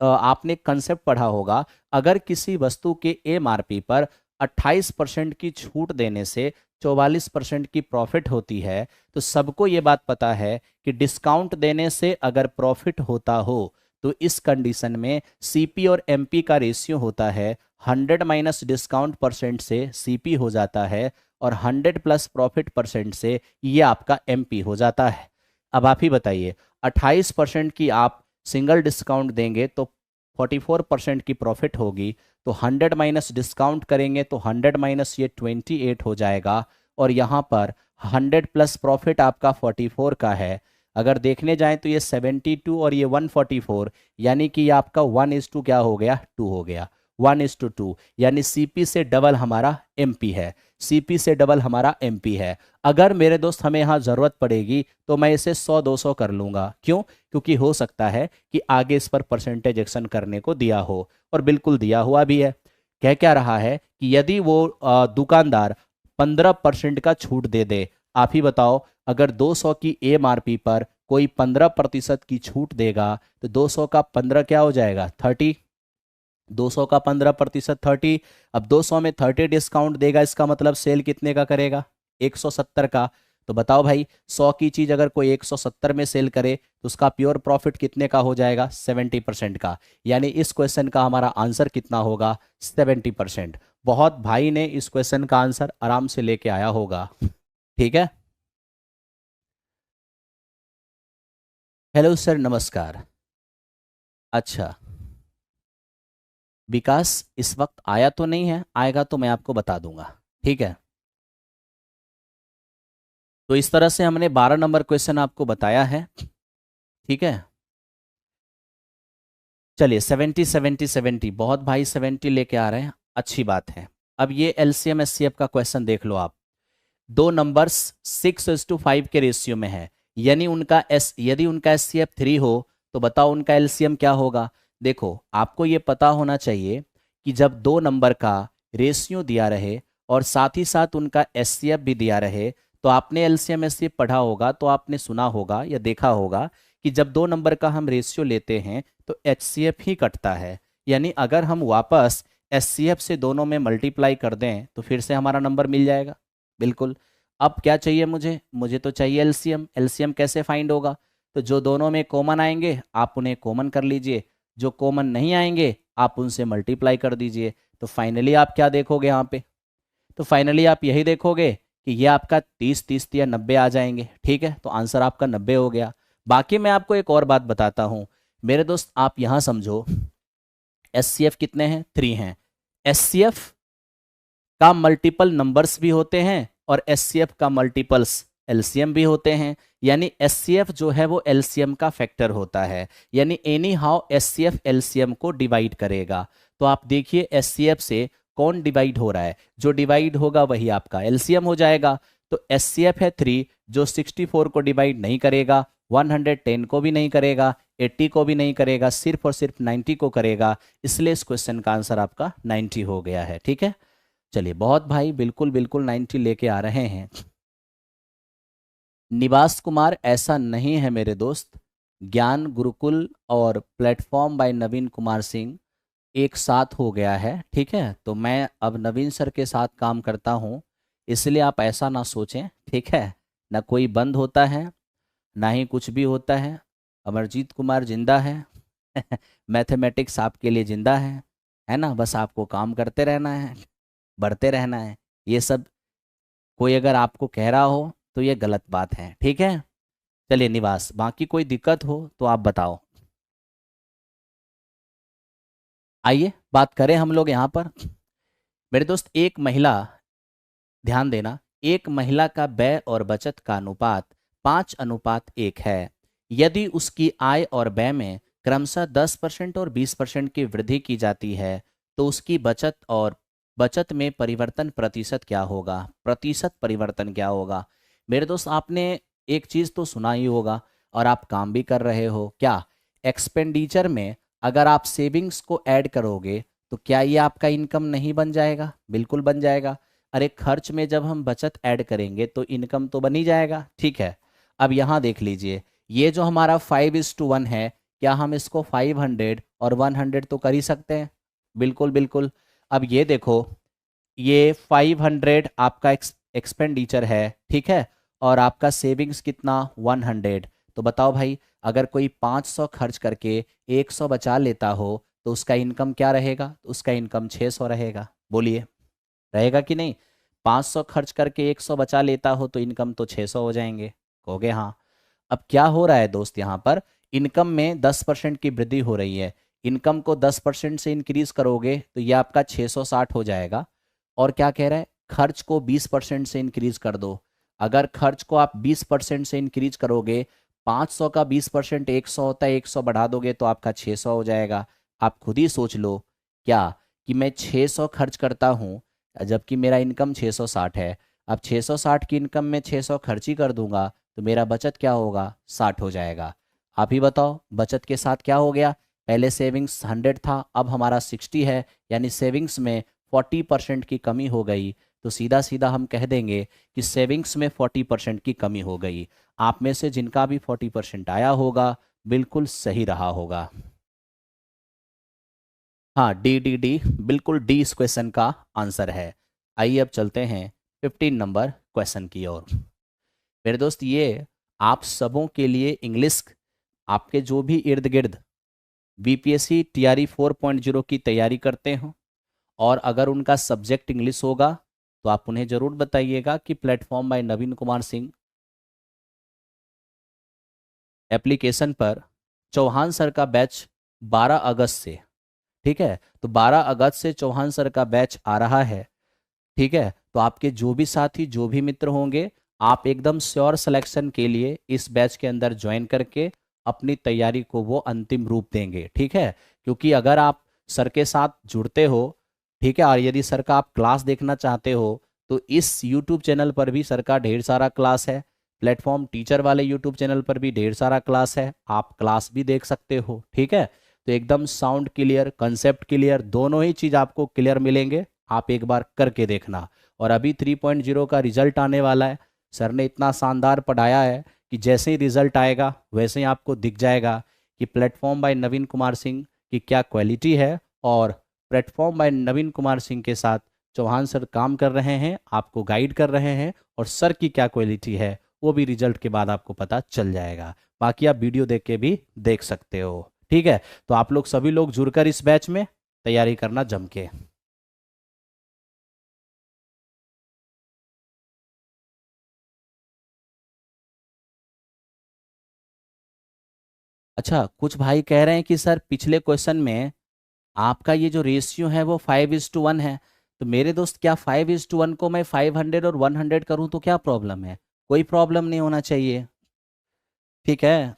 आपने कंसेप्ट पढ़ा होगा, अगर किसी वस्तु के एमआरपी पर 28% की छूट देने से 44% की प्रॉफिट होती है, तो सबको ये बात पता है कि डिस्काउंट देने से अगर प्रॉफिट होता हो तो इस कंडीशन में सीपी और एमपी का रेशियो होता है 100 माइनस डिस्काउंट परसेंट से सीपी हो जाता है, और 100 प्लस प्रॉफिट परसेंट से ये आपका एमपी हो जाता है। अब आप ही बताइए, 28% की आप सिंगल डिस्काउंट देंगे तो 44% की प्रॉफिट होगी, तो 100 माइनस डिस्काउंट करेंगे तो 100 माइनस ये 28 हो जाएगा, और यहाँ पर 100 प्लस प्रॉफिट आपका 44 का है। अगर देखने जाएं तो ये 72 और ये 144, यानी कि ये आपका 1:2 क्या हो गया, 2 हो गया, 1:2, यानी सीपी से डबल हमारा एमपी है, सीपी से डबल हमारा एमपी है। अगर मेरे दोस्त हमें यहाँ ज़रूरत पड़ेगी तो मैं इसे 100-200 कर लूँगा। क्यों? क्योंकि हो सकता है कि आगे इस पर परसेंटेज एक्शन करने को दिया हो, और बिल्कुल दिया हुआ भी है। कह क्या रहा है कि यदि वो दुकानदार 15% का छूट दे दे, आप ही बताओ, अगर 200 की एमआरपी पर कोई 15% की छूट देगा तो 200 का 15 क्या हो जाएगा, 30। 200 का 15% 30। अब 200 में 30 डिस्काउंट देगा, इसका मतलब सेल कितने का करेगा, 170 का। तो बताओ भाई, 100 की चीज अगर कोई 170 में सेल करे तो उसका प्योर प्रॉफिट कितने का हो जाएगा, 70% का। यानी इस क्वेश्चन का हमारा आंसर कितना होगा, 70%। बहुत भाई ने इस क्वेश्चन का आंसर आराम से लेके आया होगा। ठीक है, हेलो सर, नमस्कार। अच्छा, विकास इस वक्त आया तो नहीं है, आएगा तो मैं आपको बता दूंगा, ठीक है। तो इस तरह से हमने 12 नंबर क्वेश्चन आपको बताया है, ठीक है। चलिए 70 70 70, बहुत भाई 70 लेके आ रहे हैं, अच्छी बात है। अब ये एलसीएम एचसीएफ का क्वेश्चन देख लो आप। दो नंबर्स 6:5 के रेशियो में है, यानी उनका एस यदि उनका एचसीएफ 3 हो तो बताओ उनका एलसीएम क्या होगा। देखो आपको ये पता होना चाहिए कि जब दो नंबर का रेशियो दिया रहे और साथ ही साथ उनका एचसीएफ भी दिया रहे, तो आपने एलसीएम एचसीएफ पढ़ा होगा, तो आपने सुना होगा या देखा होगा कि जब दो नंबर का हम रेशियो लेते हैं तो एचसीएफ ही कटता है। यानी अगर हम वापस एचसीएफ से दोनों में मल्टीप्लाई कर दें तो फिर से हमारा नंबर मिल जाएगा। बिल्कुल। अब क्या चाहिए मुझे, मुझे तो चाहिए एलसीएम। एलसीएम कैसे फाइंड होगा, तो जो दोनों में कॉमन आएंगे आप उन्हें कॉमन कर लीजिए, जो कॉमन नहीं आएंगे आप उनसे मल्टीप्लाई कर दीजिए। तो फाइनली आप क्या देखोगे यहाँ पे, तो फाइनली आप यही देखोगे कि ये आपका 30 30 या 90 आ जाएंगे, ठीक है। तो आंसर आपका 90 हो गया। बाकी मैं आपको एक और बात बताता हूँ मेरे दोस्त, आप यहाँ समझो, एचसीएफ कितने हैं, 3 हैं। एचसीएफ का मल्टीपल नंबर्स भी होते हैं और एचसीएफ का मल्टीपल्स एलसीएम भी होते हैं। यानी एचसीएफ जो है वो एलसीएम का फैक्टर होता है, यानी एनी हाउ एचसीएफ एलसीएम को डिवाइड करेगा। तो आप देखिए एचसीएफ से कौन डिवाइड हो रहा है, जो डिवाइड होगा वही आपका एलसीएम हो जाएगा। तो एचसीएफ है 3, जो 64 को डिवाइड नहीं करेगा, 110 को भी नहीं करेगा, 80 को भी नहीं करेगा, सिर्फ और सिर्फ 90 को करेगा। इसलिए इस क्वेश्चन का आंसर आपका 90 हो गया है, ठीक है। चलिए बहुत भाई बिल्कुल बिल्कुल 90 लेके आ रहे हैं। निवास कुमार ऐसा नहीं है मेरे दोस्त, ज्ञान गुरुकुल और प्लेटफॉर्म बाय नवीन कुमार सिंह एक साथ हो गया है, ठीक है। तो मैं अब नवीन सर के साथ काम करता हूँ, इसलिए आप ऐसा ना सोचें, ठीक है। ना कोई बंद होता है, ना ही कुछ भी होता है। अमरजीत कुमार जिंदा है। मैथमेटिक्स आपके लिए जिंदा है ना। बस आपको काम करते रहना है, बढ़ते रहना है। ये सब कोई अगर आपको कह रहा हो तो ये गलत बात है, ठीक है। चलिए निवास, बाकी कोई दिक्कत हो तो आप बताओ। आइए बात करें हम लोग यहाँ पर। मेरे दोस्त एक महिला, ध्यान देना, एक महिला का व्यय और बचत का अनुपात 5:1 है। यदि उसकी आय और व्यय में क्रमशः 10% और 20% की वृद्धि की जाती है तो उसकी बचत में परिवर्तन प्रतिशत क्या होगा, प्रतिशत परिवर्तन क्या होगा। मेरे दोस्त आपने एक चीज़ तो सुना ही होगा और आप काम भी कर रहे हो, क्या एक्सपेंडिचर में अगर आप सेविंग्स को ऐड करोगे तो क्या ये आपका इनकम नहीं बन जाएगा, बिल्कुल बन जाएगा। अरे खर्च में जब हम बचत ऐड करेंगे तो इनकम तो बन ही जाएगा, ठीक है। अब यहाँ देख लीजिए, ये जो हमारा 5:1 है, क्या हम इसको 500 और 100 तो कर ही सकते हैं, बिल्कुल बिल्कुल। अब ये देखो, ये 500 आपका एक्सपेंडिचर है, ठीक है, और आपका सेविंग्स कितना 100। तो बताओ भाई, अगर कोई 500 खर्च करके 100 बचा लेता हो तो उसका इनकम क्या रहेगा, तो उसका इनकम 600 रहेगा। बोलिए रहेगा कि नहीं। 500 खर्च करके 100 बचा लेता हो तो इनकम तो 600 हो जाएंगे, कहोगे हाँ। अब क्या हो रहा है दोस्त, यहाँ पर इनकम में 10% की वृद्धि हो रही है। इनकम को 10% से इंक्रीज करोगे तो ये आपका 660 हो जाएगा। और क्या कह रहा है, खर्च को 20% से इंक्रीज कर दो। अगर खर्च को आप 20% से इंक्रीज करोगे, 500 का 20% 100 होता है, 100 बढ़ा दोगे तो आपका 600 हो जाएगा। आप खुद ही सोच लो, क्या कि मैं 600 खर्च करता हूँ जबकि मेरा इनकम 660 है। अब 660 की इनकम में 600 खर्च ही कर दूंगा तो मेरा बचत क्या होगा, 60 हो जाएगा। आप ही बताओ बचत के साथ क्या हो गया, पहले सेविंग्स 100 था, अब हमारा 60 है, यानी सेविंग्स में 40% की कमी हो गई। तो सीधा सीधा हम कह देंगे कि सेविंग्स में 40% की कमी हो गई। आप में से जिनका भी 40% आया होगा बिल्कुल सही रहा होगा। हाँ डी डी डी, बिल्कुल डी इस क्वेश्चन का आंसर है। आइए अब चलते हैं 15 नंबर क्वेश्चन की ओर। मेरे दोस्त ये आप सबों के लिए इंग्लिश, आपके जो भी इर्द गिर्द बीपीएससी टीआरई 4.0 की तैयारी करते हो और अगर उनका सब्जेक्ट इंग्लिश होगा तो आप उन्हें ज़रूर बताइएगा कि प्लेटफॉर्म बाय नवीन कुमार सिंह एप्लीकेशन पर चौहान सर का बैच 12 अगस्त से ठीक है, तो 12 अगस्त से चौहान सर का बैच आ रहा है। ठीक है, तो आपके जो भी साथी जो भी मित्र होंगे, आप एकदम श्योर सिलेक्शन के लिए इस बैच के अंदर ज्वाइन करके अपनी तैयारी को वो अंतिम रूप देंगे। ठीक है, क्योंकि अगर आप सर के साथ जुड़ते हो, ठीक है, और यदि सर का आप क्लास देखना चाहते हो तो इस यूट्यूब चैनल पर भी सर का ढेर सारा क्लास है, प्लेटफॉर्म टीचर वाले यूट्यूब चैनल पर भी ढेर सारा क्लास है, आप क्लास भी देख सकते हो। ठीक है, तो एकदम साउंड क्लियर, कंसेप्ट क्लियर, दोनों ही चीज़ आपको क्लियर मिलेंगे। आप एक बार करके देखना। और अभी 3.0 का रिजल्ट आने वाला है। सर ने इतना शानदार पढ़ाया है कि जैसे ही रिजल्ट आएगा वैसे ही आपको दिख जाएगा कि प्लेटफॉर्म बाय नवीन कुमार सिंह की क्या क्वालिटी है, और प्लेटफॉर्म बाय नवीन कुमार सिंह के साथ चौहान सर काम कर रहे हैं, आपको गाइड कर रहे हैं, और सर की क्या क्वालिटी है वो भी रिजल्ट के बाद आपको पता चल जाएगा। बाकी आप वीडियो देख के भी देख सकते हो। ठीक है, तो आप लोग सभी लोग जुड़कर इस बैच में तैयारी करना जम के। अच्छा, कुछ भाई कह रहे हैं कि सर पिछले क्वेश्चन में आपका ये जो रेशियो है वो 5:1 है। तो मेरे दोस्त, क्या 5:1 को मैं 500 और 100 करूं तो क्या प्रॉब्लम है? कोई प्रॉब्लम नहीं होना चाहिए। ठीक है,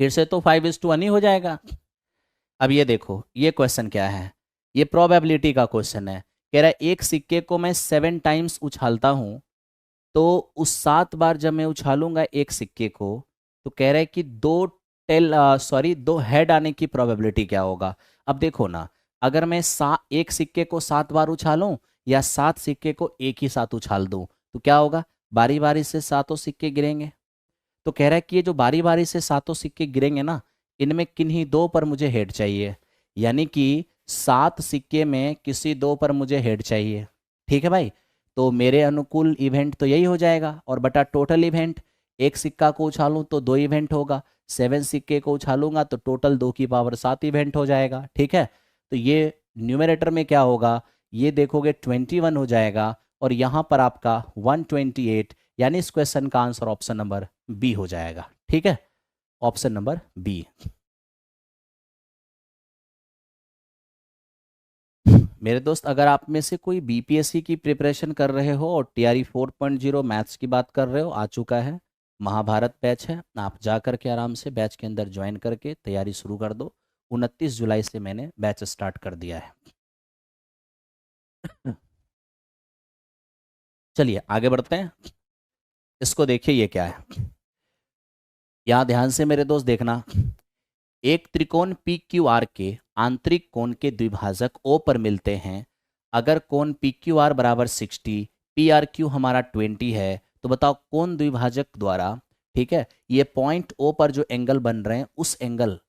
फिर से तो 5:1 ही हो जाएगा। अब ये देखो, ये क्वेश्चन क्या है, ये प्रोबेबिलिटी का क्वेश्चन है। कह रहा है एक सिक्के को मैं 7 टाइम्स उछालता हूँ, तो उस 7 बार जब मैं उछालूंगा एक सिक्के को, तो कह रहा है कि दो हेड आने की प्रोबेबिलिटी क्या होगा। अब देखो ना, अगर मैं एक सिक्के को 7 बार उछालूं या 7 सिक्के को एक ही साथ उछाल दूं, तो क्या होगा? बारी बारी से सातों सिक्के गिरेंगे। तो कह रहा है कि ये जो बारी बारी से सातों सिक्के गिरेंगे ना, इनमें किन्हीं दो पर मुझे हेड चाहिए। यानी कि 7 सिक्के में किसी दो पर मुझे हेड चाहिए। ठीक है भाई, तो मेरे अनुकूल इवेंट तो यही हो जाएगा, और बटा टोटल इवेंट, एक सिक्का को उछालूं तो 2 इवेंट होगा, 7 सिक्के को उछालूंगा तो टोटल 2 की पावर 7 इवेंट हो जाएगा। ठीक है, तो ये न्यूमरेटर में क्या होगा, ये देखोगे 21 हो जाएगा, और यहाँ पर आपका 128, यानी इस क्वेश्चन का आंसर ऑप्शन नंबर बी हो जाएगा। ठीक है, ऑप्शन नंबर बी। मेरे दोस्त, अगर आप में से कोई बीपीएससी की प्रिपरेशन कर रहे हो और टीआरई 4.0 मैथ्स की बात कर रहे हो, आ चुका है, महाभारत बैच है, आप जा करके आराम से बैच के अंदर ज्वाइन करके तैयारी शुरू कर दो। 29 जुलाई से मैंने बैच स्टार्ट कर दिया है। चलिए आगे बढ़ते हैं। इसको देखिए, ये क्या है, यहाँ ध्यान से मेरे दोस्त देखना। एक त्रिकोण पी क्यू आर के आंतरिक कोण के द्विभाजक ओ पर मिलते हैं। अगर कोण पी क्यू आर बराबर 60, पी आर क्यू हमारा 20 है, तो बताओ कोण द्विभाजक द्वारा, ठीक है, ये पॉइंट ओ पर जो एंगल बन रहे हैं उस एंगल,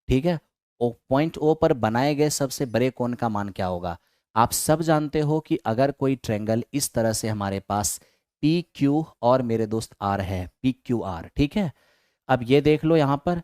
ठीक है, ओ पॉइंट ओ पर बनाए गए सबसे बड़े कोण का मान क्या होगा। आप सब जानते हो कि अगर कोई ट्रेंगल इस तरह से हमारे पास पी क्यू और मेरे दोस्त आर है, पी क्यू आर, ठीक है। अब ये देख लो यहाँ पर,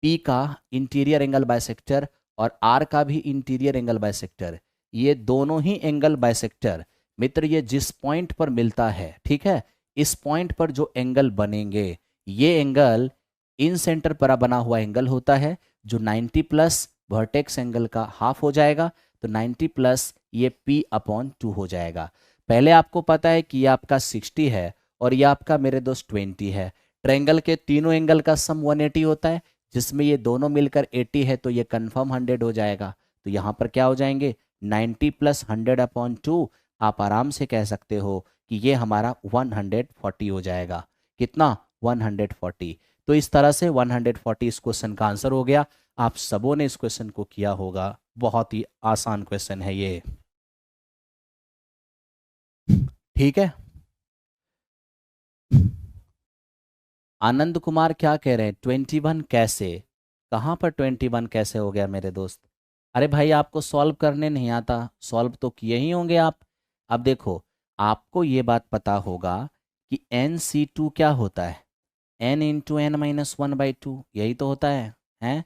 P का इंटीरियर एंगल बाइसेक्टर और R का भी इंटीरियर एंगल बाइसेक्टर, ये दोनों ही एंगल बाइसेक्टर मित्र ये जिस पॉइंट पर मिलता है, ठीक है, इस पॉइंट पर जो एंगल बनेंगे, ये एंगल इन सेंटर पर बना हुआ एंगल होता है, जो 90 प्लस वर्टेक्स एंगल का हाफ हो जाएगा। तो 90 प्लस ये P/2 हो जाएगा। पहले आपको पता है कि ये आपका 60 है और ये आपका मेरे दोस्त 20 है। ट्रायंगल के तीनों एंगल का सम 180 होता है, जिसमें ये दोनों मिलकर 80 है, तो ये कन्फर्म 100 हो जाएगा। तो यहाँ पर क्या हो जाएंगे, 90 प्लस 100/2, आप आराम से कह सकते हो कि ये हमारा 140 हो जाएगा। कितना? 140। तो इस तरह से 140 इस क्वेश्चन का आंसर हो गया। आप सबों ने इस क्वेश्चन को किया होगा, बहुत ही आसान क्वेश्चन है ये। ठीक है, आनंद कुमार क्या कह रहे हैं, 21 कैसे? कहाँ पर 21 कैसे हो गया मेरे दोस्त? अरे भाई, आपको सॉल्व करने नहीं आता, सॉल्व तो किए ही होंगे आप। अब देखो, आपको ये बात पता होगा कि NC2 क्या होता है, n×n-1/2, यही तो होता है, हैं?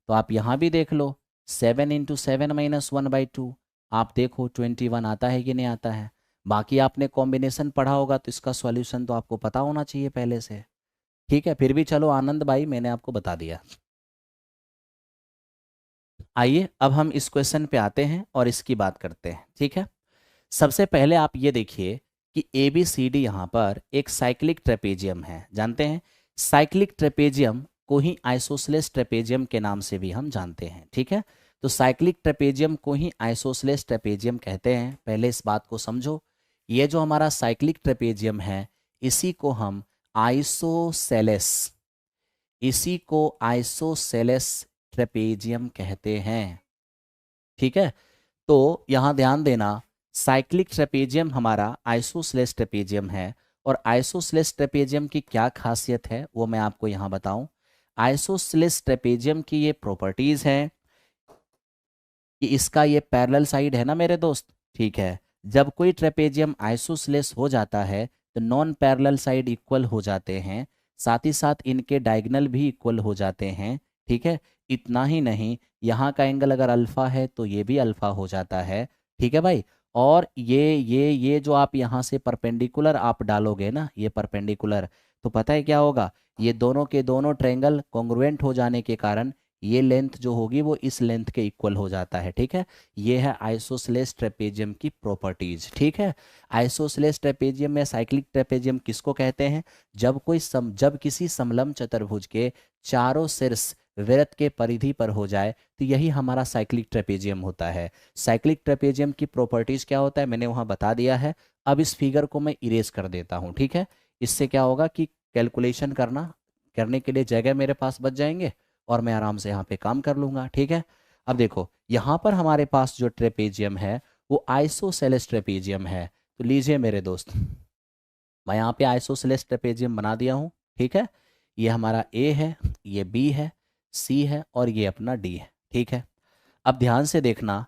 तो आप यहाँ भी देख लो, 7×7-1/2। आप देखो 21 आता है कि नहीं आता है। बाकी आपने कॉम्बिनेशन पढ़ा होगा, तो इसका सॉल्यूशन तो आपको पता होना चाहिए पहले से। ठीक है, फिर भी चलो आनंद भाई, मैंने आपको बता दिया। आइए अब हम इस क्वेश्चन पे आते हैं और इसकी बात करते हैं, ठीक है। सबसे पहले आप ये देखिए कि ए बी सी डी यहाँ पर एक साइक्लिक ट्रेपेजियम है, जानते हैं। साइक्लिक ट्रेपेजियम को ही आइसोसेलेस ट्रेपेजियम के नाम से भी हम जानते हैं, ठीक है। तो साइक्लिक ट्रेपेजियम को ही आइसोसेलेस ट्रेपेजियम कहते हैं, पहले इस बात को समझो। ये जो हमारा साइक्लिक ट्रेपेजियम है इसी को हम आइसोसेलेस इसी को आइसोसेलेस ट्रेपेजियम कहते हैं, ठीक है। तो यहाँ ध्यान देना, साइक्लिक ट्रेपेजियम हमारा आइसोसेलेस ट्रेपेजियम है। और आइसोसेलेस ट्रेपेजियम की क्या खासियत है वो मैं आपको यहाँ बताऊं। आइसोसेलेस ट्रेपेजियम की ये प्रॉपर्टीज हैं कि इसका ये पैरेलल साइड है ना मेरे दोस्त, ठीक है। जब कोई ट्रेपेजियम आइसोसेलेस हो जाता है तो नॉन पैरेलल साइड इक्वल हो जाते हैं, साथ ही साथ इनके डायगोनल भी इक्वल हो जाते हैं, ठीक है। इतना ही नहीं, यहाँ का एंगल अगर अल्फा है तो ये भी अल्फा हो जाता है, ठीक है भाई। और ये जो आप यहाँ से परपेंडिकुलर आप डालोगे ना, ये परपेंडिकुलर, तो पता है क्या होगा, ये दोनों के दोनों ट्रायंगल कॉन्ग्रुएंट हो जाने के कारण ये लेंथ जो होगी वो इस लेंथ के इक्वल हो जाता है, ठीक है। ये है आइसोसेलेस ट्रेपेजियम की प्रॉपर्टीज, ठीक है। आइसोसेलेस ट्रेपेजियम में साइक्लिक ट्रेपेजियम किसको कहते हैं, जब किसी समलंब चतुर्भुज के चारों शीर्ष वृत्त के परिधि पर हो जाए तो यही हमारा साइक्लिक ट्रेपेजियम होता है। साइक्लिक ट्रेपेजियम की प्रॉपर्टीज क्या होता है मैंने वहाँ बता दिया है। अब इस फिगर को मैं इरेज कर देता हूँ, ठीक है। इससे क्या होगा कि कैलकुलेशन करने के लिए जगह मेरे पास बच जाएंगे और मैं आराम से यहाँ पे काम कर लूँगा, ठीक है। अब देखो यहाँ पर हमारे पास जो ट्रेपेजियम है वो आइसोसेलेस ट्रेपेजियम है। तो लीजिए मेरे दोस्त, मैं यहाँ पे आइसोसेलेस ट्रेपेजियम बना दिया हूँ, ठीक है। ये हमारा ए है, ये बी है, सी है और ये अपना डी है, ठीक है। अब ध्यान से देखना,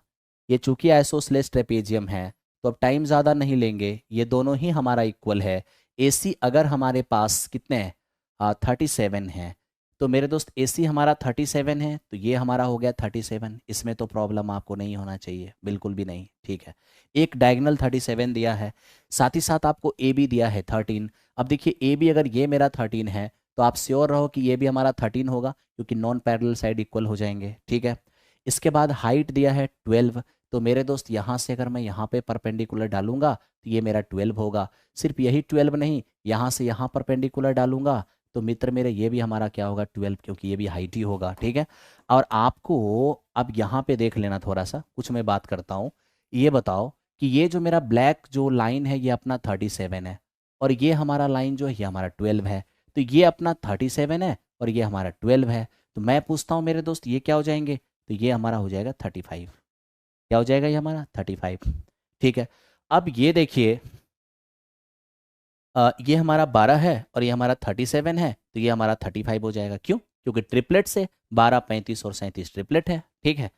ये चूंकि आइसोसेलेस ट्रेपेजियम है तो अब टाइम ज़्यादा नहीं लेंगे, ये दोनों ही हमारा इक्वल है। ए सी अगर हमारे पास कितने हैं, 37 है, तो मेरे दोस्त ए सी हमारा 37 है तो ये हमारा हो गया 37। इसमें तो प्रॉब्लम आपको नहीं होना चाहिए, बिल्कुल भी नहीं, ठीक है। एक डायगोनल 37 दिया है, साथ ही साथ आपको ए बी दिया है 13। अब देखिए ए बी अगर ये मेरा 13 है तो आप श्योर रहो कि ये भी हमारा 13 होगा, क्योंकि नॉन पैरेलल साइड इक्वल हो जाएंगे, ठीक है। इसके बाद हाइट दिया है 12, तो मेरे दोस्त यहाँ से अगर मैं यहाँ पे परपेंडिकुलर डालूंगा तो ये मेरा 12 होगा। सिर्फ यही 12 नहीं, यहाँ से यहाँ परपेंडिकुलर डालूंगा तो मित्र मेरे ये भी हमारा क्या होगा 12, क्योंकि ये भी हाइट ही होगा, ठीक है। और आपको अब यहाँ पे देख लेना थोड़ा सा, कुछ मैं बात करता हूँ। ये बताओ कि ये जो मेरा ब्लैक जो लाइन है ये अपना 37 है और ये हमारा लाइन जो है ये हमारा 12 है। तो ये अपना 37 है और ये हमारा 12 है। तो मैं पूछता हूँ मेरे दोस्त ये क्या हो जाएंगे, तो ये हमारा हो जाएगा 35। क्या हो जाएगा ये हमारा 35, ठीक है। अब ये देखिए, ये हमारा 12 है और ये हमारा 37 है, तो ये हमारा 35 हो जाएगा। क्यों, क्योंकि ट्रिपलेट से 12, 35 और 37 ट्रिपलेट है, ठीक है।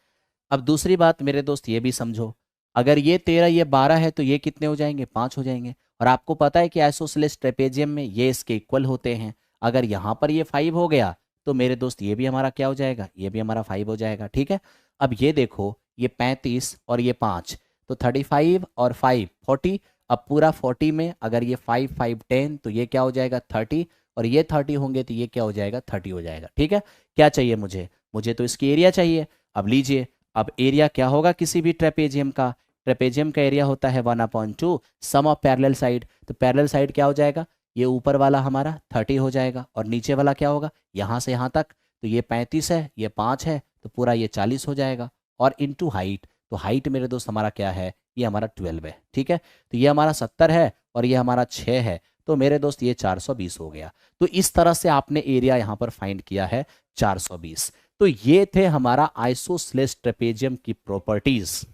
अब दूसरी बात मेरे दोस्त ये भी समझो, अगर ये 13 ये 12 है तो ये कितने हो जाएंगे, 5 हो जाएंगे। और आपको पता है कि आइसोसेलेस ट्रेपेजियम में ये इसके इक्वल होते हैं। अगर यहाँ पर ये 5 हो गया तो मेरे दोस्त ये भी हमारा क्या हो जाएगा, ये भी हमारा 5 हो जाएगा, ठीक है। अब ये देखो, ये 35 और ये 5, तो 35 और 5 40। अब पूरा 40 में अगर ये 5 5 10 तो ये क्या हो जाएगा 30, और ये 30 होंगे तो ये क्या हो जाएगा 30 हो जाएगा, ठीक है। क्या चाहिए मुझे तो इसकी एरिया चाहिए। अब लीजिए, अब एरिया क्या होगा किसी भी ट्रेपेजियम का, ट्रेपेजियम का एरिया होता है 1/2 सम ऑफ पैरेलल साइड। तो पैरेलल साइड क्या हो जाएगा, ये ऊपर वाला हमारा 30 हो जाएगा और नीचे वाला क्या होगा यहाँ से यहाँ तक, तो ये 35 है, ये 5 है, तो पूरा ये 40 हो जाएगा। और इनटू हाइट, तो हाइट मेरे दोस्त हमारा क्या है, ये हमारा 12 है, ठीक है। तो ये हमारा 70 है और ये हमारा 6 है, तो मेरे दोस्त ये 420 हो गया। तो इस तरह से आपने एरिया यहाँ पर फाइंड किया है 420। तो ये थे हमारा आइसोसेलेस ट्रेपेजियम की प्रॉपर्टीज।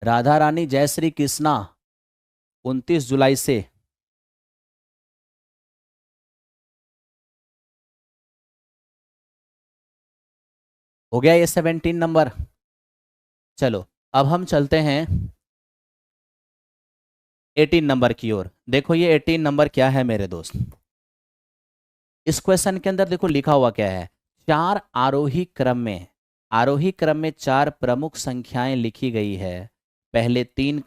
राधा रानी जय श्री कृष्णा, 29 जुलाई से हो गया ये 17 नंबर। चलो अब हम चलते हैं 18 नंबर की ओर। देखो ये 18 नंबर क्या है मेरे दोस्त, इस क्वेश्चन के अंदर देखो लिखा हुआ क्या है, चार आरोही क्रम में चार प्रमुख संख्याएं लिखी गई है। पहले 3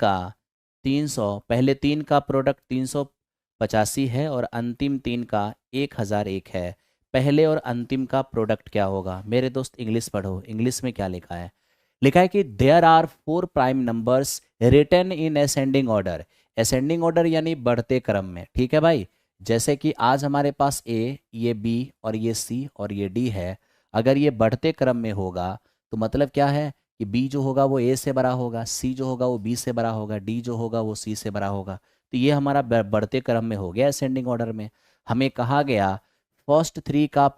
का प्रोडक्ट 385 है और अंतिम 3 का 1001 है। पहले और अंतिम का प्रोडक्ट क्या होगा? मेरे दोस्त इंग्लिश पढ़ो, इंग्लिश में क्या लिखा है? लिखा है कि there are 4 prime numbers written in ascending order. Ascending order यानी बढ़ते क्रम में, ठीक है भाई। जैसे कि आज हमारे पास ए, ये बी और ये सी और ये डी है। अगर ये बढ़ते क्रम में होगा तो मतलब क्या है कि बी जो होगा वो ए से बड़ा होगा, सी जो होगा वो बी से बड़ा होगा, डी जो होगा वो सी से बड़ा होगा। तो ये हमारा बढ़ते क्रम में हो गया असेंडिंग ऑर्डर में। हमें कहा गया फर्स्ट थ्री का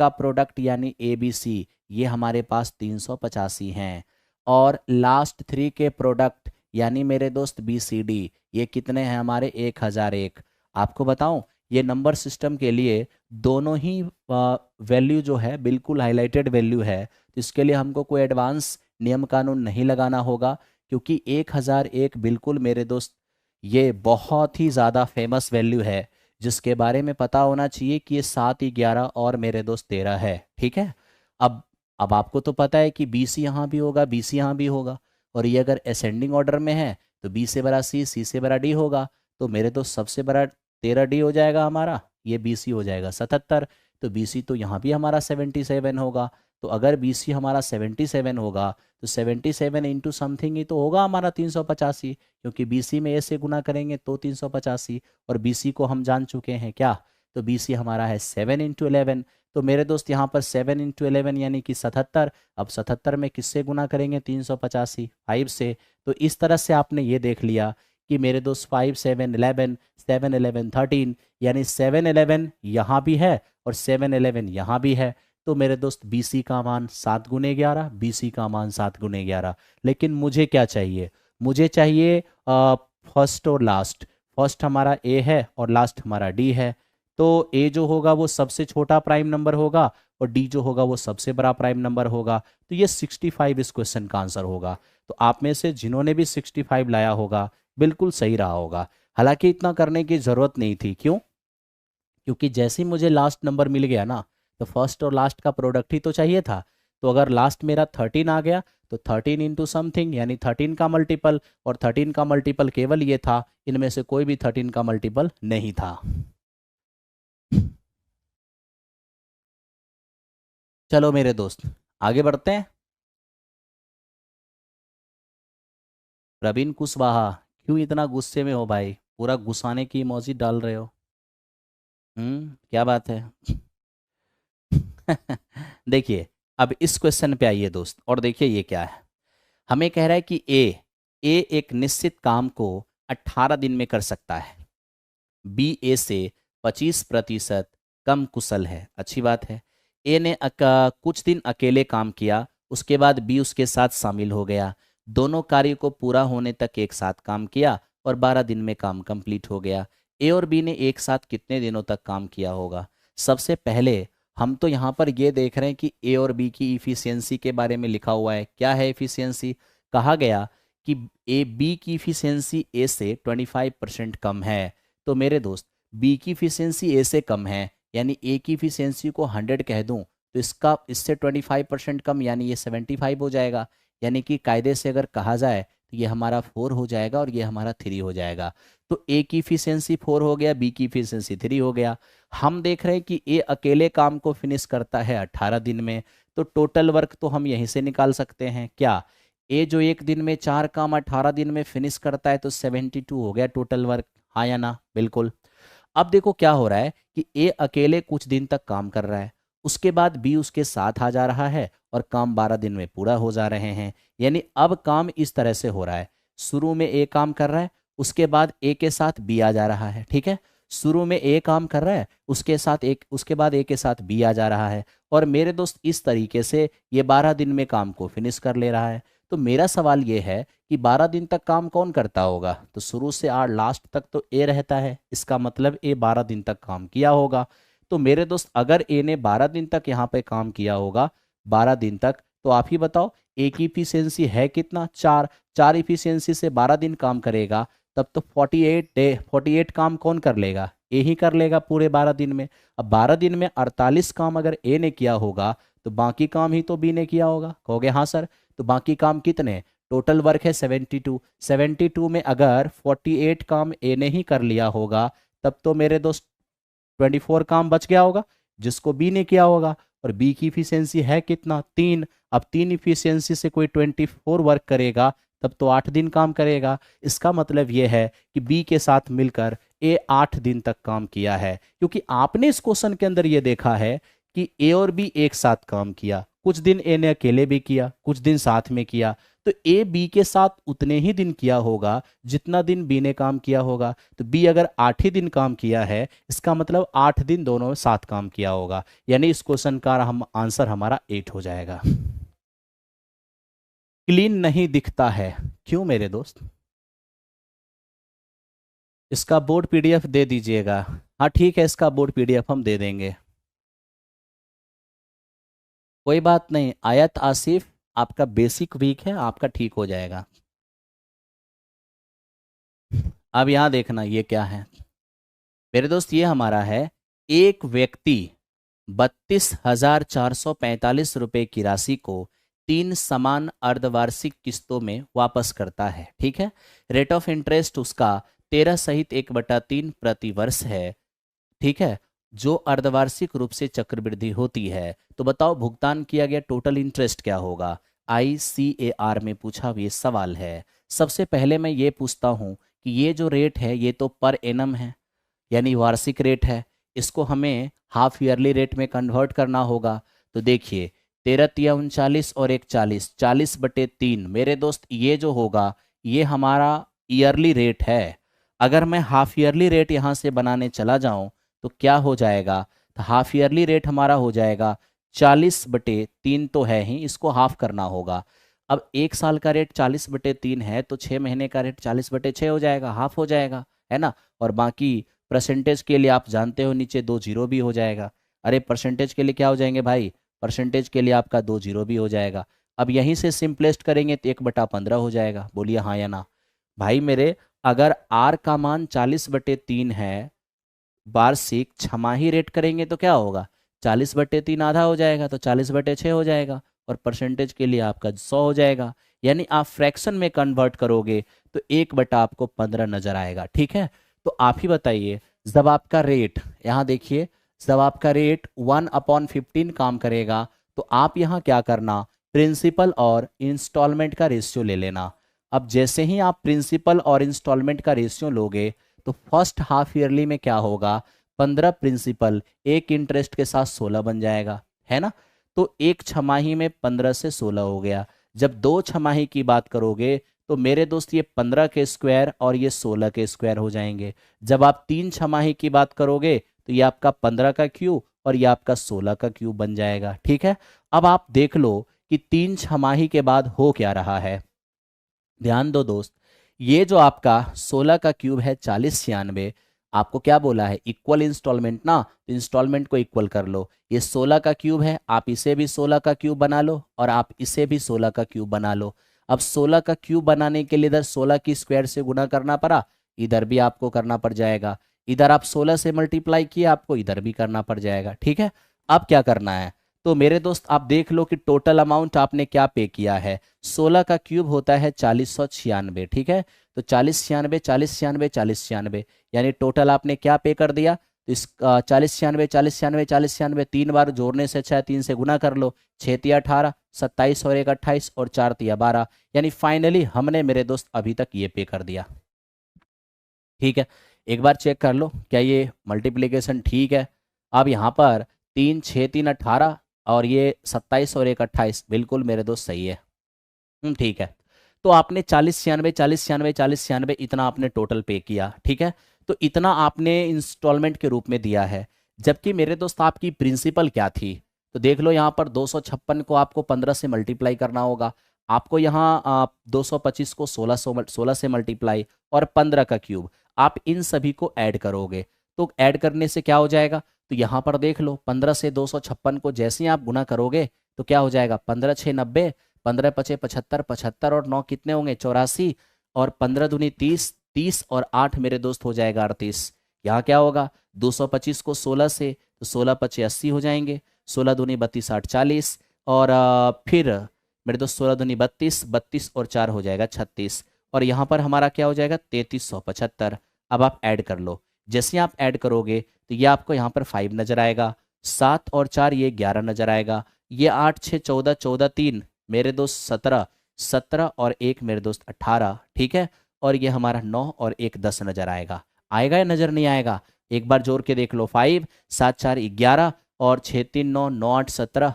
प्रोडक्ट यानी ए बी सी ये हमारे पास 385 हैं, और लास्ट 3 के प्रोडक्ट यानी मेरे दोस्त बी सी डी ये कितने हैं हमारे? 1001। आपको बताऊं ये नंबर सिस्टम के लिए दोनों ही वैल्यू जो है बिल्कुल हाईलाइटेड वैल्यू है। तो इसके लिए हमको कोई एडवांस नियम कानून नहीं लगाना होगा, क्योंकि 1001 बिल्कुल मेरे दोस्त ये बहुत ही ज़्यादा फेमस वैल्यू है, जिसके बारे में पता होना चाहिए कि ये 7 11 और मेरे दोस्त 13 है, ठीक है। अब अब आपको तो पता है कि बी सी यहाँ भी होगा, बी सी यहाँ भी होगा, और ये अगर असेंडिंग ऑर्डर में है तो बी से बड़ा सी, सी से बड़ा डी होगा। तो मेरे दोस्त सबसे बड़ा 13 डी हो जाएगा हमारा, ये बी सी हो जाएगा 77। तो बी सी तो यहाँ भी हमारा 77 होगा। तो अगर बी सी हमारा 77 होगा तो 77 इंटू समथिंग ही तो होगा हमारा 385, क्योंकि बी सी में ए से गुना करेंगे तो 385, और बी सी को हम जान चुके हैं क्या? तो बी सी हमारा है 7 इंटू 11। तो मेरे दोस्त यहाँ पर 7 इंटू 11 यानी कि 77। अब 77 में किससे गुना करेंगे? 385, 5 से। तो इस तरह से आपने ये देख लिया कि मेरे दोस्त 5 7 11, 7 11 13, यानी 7 11 यहाँ भी है और 7 11 यहाँ भी है। तो मेरे दोस्त बी सी का मान 7 गुने 11, बी सी का मान 7 गुने 11। लेकिन मुझे क्या चाहिए? मुझे चाहिए फर्स्ट और लास्ट। फर्स्ट हमारा ए है और लास्ट हमारा डी है। तो ए जो होगा वो सबसे छोटा प्राइम नंबर होगा और डी जो होगा वो सबसे बड़ा प्राइम नंबर होगा। तो ये 65 इस क्वेश्चन का आंसर होगा। तो आप में से जिन्होंने भी 65 लाया होगा बिल्कुल सही रहा होगा। हालांकि इतना करने की ज़रूरत नहीं थी, क्यों? क्योंकि जैसे ही मुझे लास्ट नंबर मिल गया ना, तो फर्स्ट और लास्ट का प्रोडक्ट ही तो चाहिए था। तो अगर लास्ट मेरा 13 आ गया तो 13 इंटू समथिंग यानी 13 का मल्टीपल, और 13 का मल्टीपल केवल ये था, इनमें से कोई भी 13 का मल्टीपल नहीं था। चलो मेरे दोस्त आगे बढ़ते हैं। प्रवीण कुशवाहा, क्यों इतना गुस्से में हो भाई? पूरा गुस्साने की इमोजी डाल रहे हो। क्या बात है? देखिए, अब इस क्वेश्चन पे आइए दोस्त, और देखिए ये क्या है। हमें कह रहा है कि ए एक निश्चित काम को 18 दिन में कर सकता है। बी ए से 25% कम कुशल है, अच्छी बात है। ए ने कुछ दिन अकेले काम किया, उसके बाद बी उसके साथ शामिल हो गया। दोनों कार्य को पूरा होने तक एक साथ काम किया और 12 दिन में काम कंप्लीट हो गया। ए और बी ने एक साथ कितने दिनों तक काम किया होगा? सबसे पहले हम तो यहाँ पर ये देख रहे हैं कि ए और बी की इफिशियंसी के बारे में लिखा हुआ है। क्या है इफिशियंसी? कहा गया कि ए बी की इफिशियंसी ए से 25% कम है। तो मेरे दोस्त बी की इफिशियंसी ए से कम है, यानी ए की इफिशियंसी को 100 कह दूं तो इसका इससे 25% कम यानी ये 75 हो जाएगा। यानी कि कायदे से अगर कहा जाए तो ये हमारा 4 हो जाएगा और ये हमारा 3 हो जाएगा। तो ए की इफिशियंसी 4 हो गया, बी की इफिशियंसी 3 हो गया। हम देख रहे हैं कि ए अकेले काम को फिनिश करता है 18 दिन में। तो टोटल वर्क तो हम यहीं से निकाल सकते हैं। क्या? ए जो एक दिन में 4 काम 18 दिन में फिनिश करता है तो 72 हो गया टोटल वर्क, हाँ या ना? बिल्कुल। अब देखो क्या हो रहा है कि ए अकेले कुछ दिन तक काम कर रहा है, उसके बाद बी उसके साथ आ जा रहा है और काम 12 दिन में पूरा हो जा रहे हैं। यानी अब काम इस तरह से हो रहा है, शुरू में ए काम कर रहा है, उसके बाद ए के साथ बी आ जा रहा है, ठीक है। शुरू में ए काम कर रहा है, उसके बाद ए के साथ बी आ जा रहा है, और मेरे दोस्त इस तरीके से ये 12 दिन में काम को फिनिश कर ले रहा है। तो मेरा सवाल ये है कि 12 दिन तक काम कौन करता होगा? तो शुरू से आर लास्ट तक तो ए रहता है, इसका मतलब ए 12 दिन तक काम किया होगा। तो मेरे दोस्त अगर ए ने 12 दिन तक यहाँ पे काम किया होगा, 12 दिन तक, तो आप ही बताओ ए की इफिशियंसी है कितना? 4। 4 इफिशियंसी से 12 दिन काम करेगा, तब तो 48 काम कौन कर लेगा? ए ही कर लेगा पूरे 12 दिन में। अब 12 दिन में 48 काम अगर ए ने किया होगा तो बाकी काम ही तो बी ने किया होगा। कहोगे हाँ सर, तो बाकी काम कितने? टोटल वर्क है 72। 72 में अगर 48 काम ए ने ही कर लिया होगा तब तो मेरे दोस्त 24 काम बच गया होगा जिसको बी ने किया होगा। और बी की इफिशियंसी है कितना, 3। अब 3 इफिशियंसी से कोई 24 वर्क करेगा तब तो 8 दिन काम करेगा। इसका मतलब ये है कि बी के साथ मिलकर ए 8 दिन तक काम किया है, क्योंकि आपने इस क्वेश्चन के अंदर ये देखा है कि ए और बी एक साथ काम किया। कुछ दिन ए ने अकेले भी किया, कुछ दिन साथ में किया, तो ए बी के साथ उतने ही दिन किया होगा जितना दिन बी ने काम किया होगा। तो बी अगर 8 ही दिन काम किया है, इसका मतलब 8 दिन दोनों साथ काम किया होगा, यानी इस क्वेश्चन का हम आंसर हमारा 8 हो जाएगा। क्लीन नहीं दिखता है, क्यों मेरे दोस्त? इसका बोर्ड पीडीएफ दे दीजिएगा। हाँ ठीक है, इसका बोर्ड पीडीएफ हम दे देंगे, कोई बात नहीं। आयत आसिफ, आपका बेसिक वीक है, आपका ठीक हो जाएगा। अब यहां देखना ये क्या है मेरे दोस्त, ये हमारा है एक व्यक्ति 32,445 रुपए की राशि को 3 समान अर्धवार्षिक किस्तों में वापस करता है। ठीक है, रेट ऑफ इंटरेस्ट उसका 13 सहित 1/3 प्रति वर्ष है। ठीक है, जो अर्धवार्षिक रूप से चक्रवृद्धि होती है। तो बताओ भुगतान किया गया टोटल इंटरेस्ट क्या होगा। ICAR में पूछा हुआ ये सवाल है। सबसे पहले मैं ये पूछता हूँ कि ये जो रेट है ये तो पर एनम है, यानी वार्षिक रेट है, इसको हमें हाफ ईयरली रेट में कन्वर्ट करना होगा। तो देखिए 13 तिया 39 और 1 40, 40/3 मेरे दोस्त, ये जो होगा ये हमारा ईयरली रेट है। अगर मैं हाफ ईयरली रेट यहाँ से बनाने चला जाऊँ तो क्या हो जाएगा, तो हाफ ईयरली रेट हमारा हो जाएगा 40/3 तो है ही, इसको हाफ करना होगा। अब एक साल का रेट 40/3 है तो 6 महीने का रेट 40/6 हो जाएगा, हाफ हो जाएगा, है ना। और बाकी परसेंटेज के लिए आप जानते हो नीचे 2 जीरो भी हो जाएगा। अरे परसेंटेज के लिए क्या हो जाएंगे भाई, परसेंटेज के लिए आपका 2 जीरो भी हो जाएगा। अब यहीं से सिंपलेस्ट करेंगे तो 1/15 हो जाएगा। बोलिए हाँ या ना भाई मेरे। अगर आर का मान 40/3 है, वार्षिक छमाही रेट करेंगे तो क्या होगा, 40/3 आधा हो जाएगा तो 40/6 हो जाएगा, और परसेंटेज के लिए आपका 100 हो जाएगा। यानी आप फ्रैक्शन में कन्वर्ट करोगे तो 1/, आपको 15 नजर आएगा। ठीक है, तो आप ही बताइए, जब आपका रेट, यहाँ देखिए, जब आपका रेट 1/15 काम करेगा तो आप यहाँ क्या करना, प्रिंसिपल और इंस्टॉलमेंट का रेशियो ले लेना। अब जैसे ही आप प्रिंसिपल और इंस्टॉलमेंट का रेशियो लोगे तो फर्स्ट हाफ ईयरली में क्या होगा, 15 प्रिंसिपल 1 इंटरेस्ट के साथ 16 बन जाएगा, है ना। तो एक छमाही में 15 से 16 हो गया। जब 2 छमाही की बात करोगे तो मेरे दोस्त ये 15 के स्क्वायर और ये 16 के स्क्वायर हो जाएंगे। जब आप 3 छमाही की बात करोगे तो ये आपका 15 का क्यूब और ये आपका 16 का क्यूब बन जाएगा। ठीक है, अब आप देख लो कि 3 छमाही के बाद हो क्या रहा है। ध्यान दो दोस्त, ये जो आपका 16 का क्यूब है 4096, आपको क्या बोला है, इक्वल इंस्टॉलमेंट ना, तो इंस्टॉलमेंट को इक्वल कर लो। ये 16 का क्यूब है, आप इसे भी 16 का क्यूब बना लो और आप इसे भी 16 का क्यूब बना लो। अब 16 का क्यूब बनाने के लिए इधर 16 की स्क्वायर से गुना करना पड़ा, इधर भी आपको करना पड़ जाएगा। इधर आप 16 से मल्टीप्लाई किए, आपको इधर भी करना पड़ जाएगा। ठीक है, अब क्या करना है, तो मेरे दोस्त आप देख लो कि टोटल अमाउंट आपने क्या पे किया है। 16 का क्यूब होता है 4096। ठीक है, तो 4096 4096 4096, यानी टोटल आपने क्या पे कर दिया। तो इस 4096 4096 4096 3 बार जोड़ने से अच्छा है 3 से गुना कर लो। 6 तिया 18, 27 और 1 28 और 4 तिया 12, यानी फाइनली हमने मेरे दोस्त अभी तक ये पे कर दिया। ठीक है, एक बार चेक कर लो क्या ये मल्टीप्लीकेशन ठीक है। अब यहाँ पर 3 6 3 18 और ये 27 और 1 28, बिल्कुल मेरे दोस्त सही है। ठीक है, तो आपने 4096 4096 4096 इतना आपने टोटल पे किया। ठीक है, तो इतना आपने इंस्टॉलमेंट के रूप में दिया है। जबकि मेरे दोस्त आपकी प्रिंसिपल क्या थी, तो देख लो यहाँ पर 256 को आपको 15 से मल्टीप्लाई करना होगा। आपको यहाँ 225 को 16 से मल्टीप्लाई और 15 का क्यूब, आप इन सभी को ऐड करोगे। तो ऐड करने से क्या हो जाएगा, तो यहाँ पर देख लो 15 से 256 को जैसे ही आप गुना करोगे तो क्या हो जाएगा, 15 6 90, 15 पचे 75, 75 और 9 कितने होंगे 84, और 15 दूनी 30, 30 और 8 मेरे दोस्त हो जाएगा 38। यहाँ क्या होगा, 225 को 16 से, तो 16 पचे 80 हो जाएंगे, 16 दूनी 32 8 40, और फिर मेरे दोस्त 16 दूनी 32, 32 और 4 हो जाएगा 36, और यहाँ पर हमारा क्या हो जाएगा 3375। अब आप ऐड कर लो। जैसे आप ऐड करोगे तो ये आपको यहाँ पर 5 नजर आएगा, 7 और 4 ये 11 नजर आएगा, ये 8 6 14, 14 3 मेरे दोस्त 17, 17 और 1 मेरे दोस्त 18, ठीक है। और ये हमारा 9 और 1 10 नजर आएगा। आएगा या नजर नहीं आएगा? एक बार जोड़ के देख लो। 5 7 4 11 और 6 3 9 9 8 17,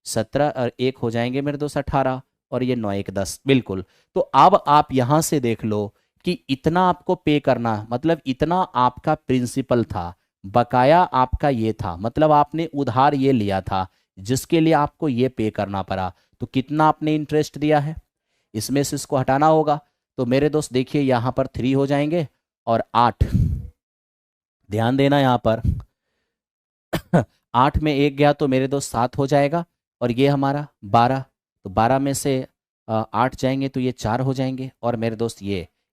17 और 1 हो जाएंगे मेरे दोस्त 18, और ये 9 1 10, बिल्कुल। तो अब आप यहां से देख लो कि इतना आपको पे करना, मतलब इतना आपका प्रिंसिपल था, बकाया आपका ये था, मतलब आपने उधार ये लिया था जिसके लिए आपको ये पे करना पड़ा। तो कितना आपने इंटरेस्ट दिया है, इसमें से इसको हटाना होगा। तो मेरे दोस्त देखिए यहाँ पर 3 हो जाएंगे और 8, ध्यान देना यहाँ पर 8 में 1 गया तो मेरे दोस्त 7 हो जाएगा, और ये हमारा 12, तो 12 में से 8 जाएंगे तो ये 4 हो जाएंगे, और मेरे दोस्त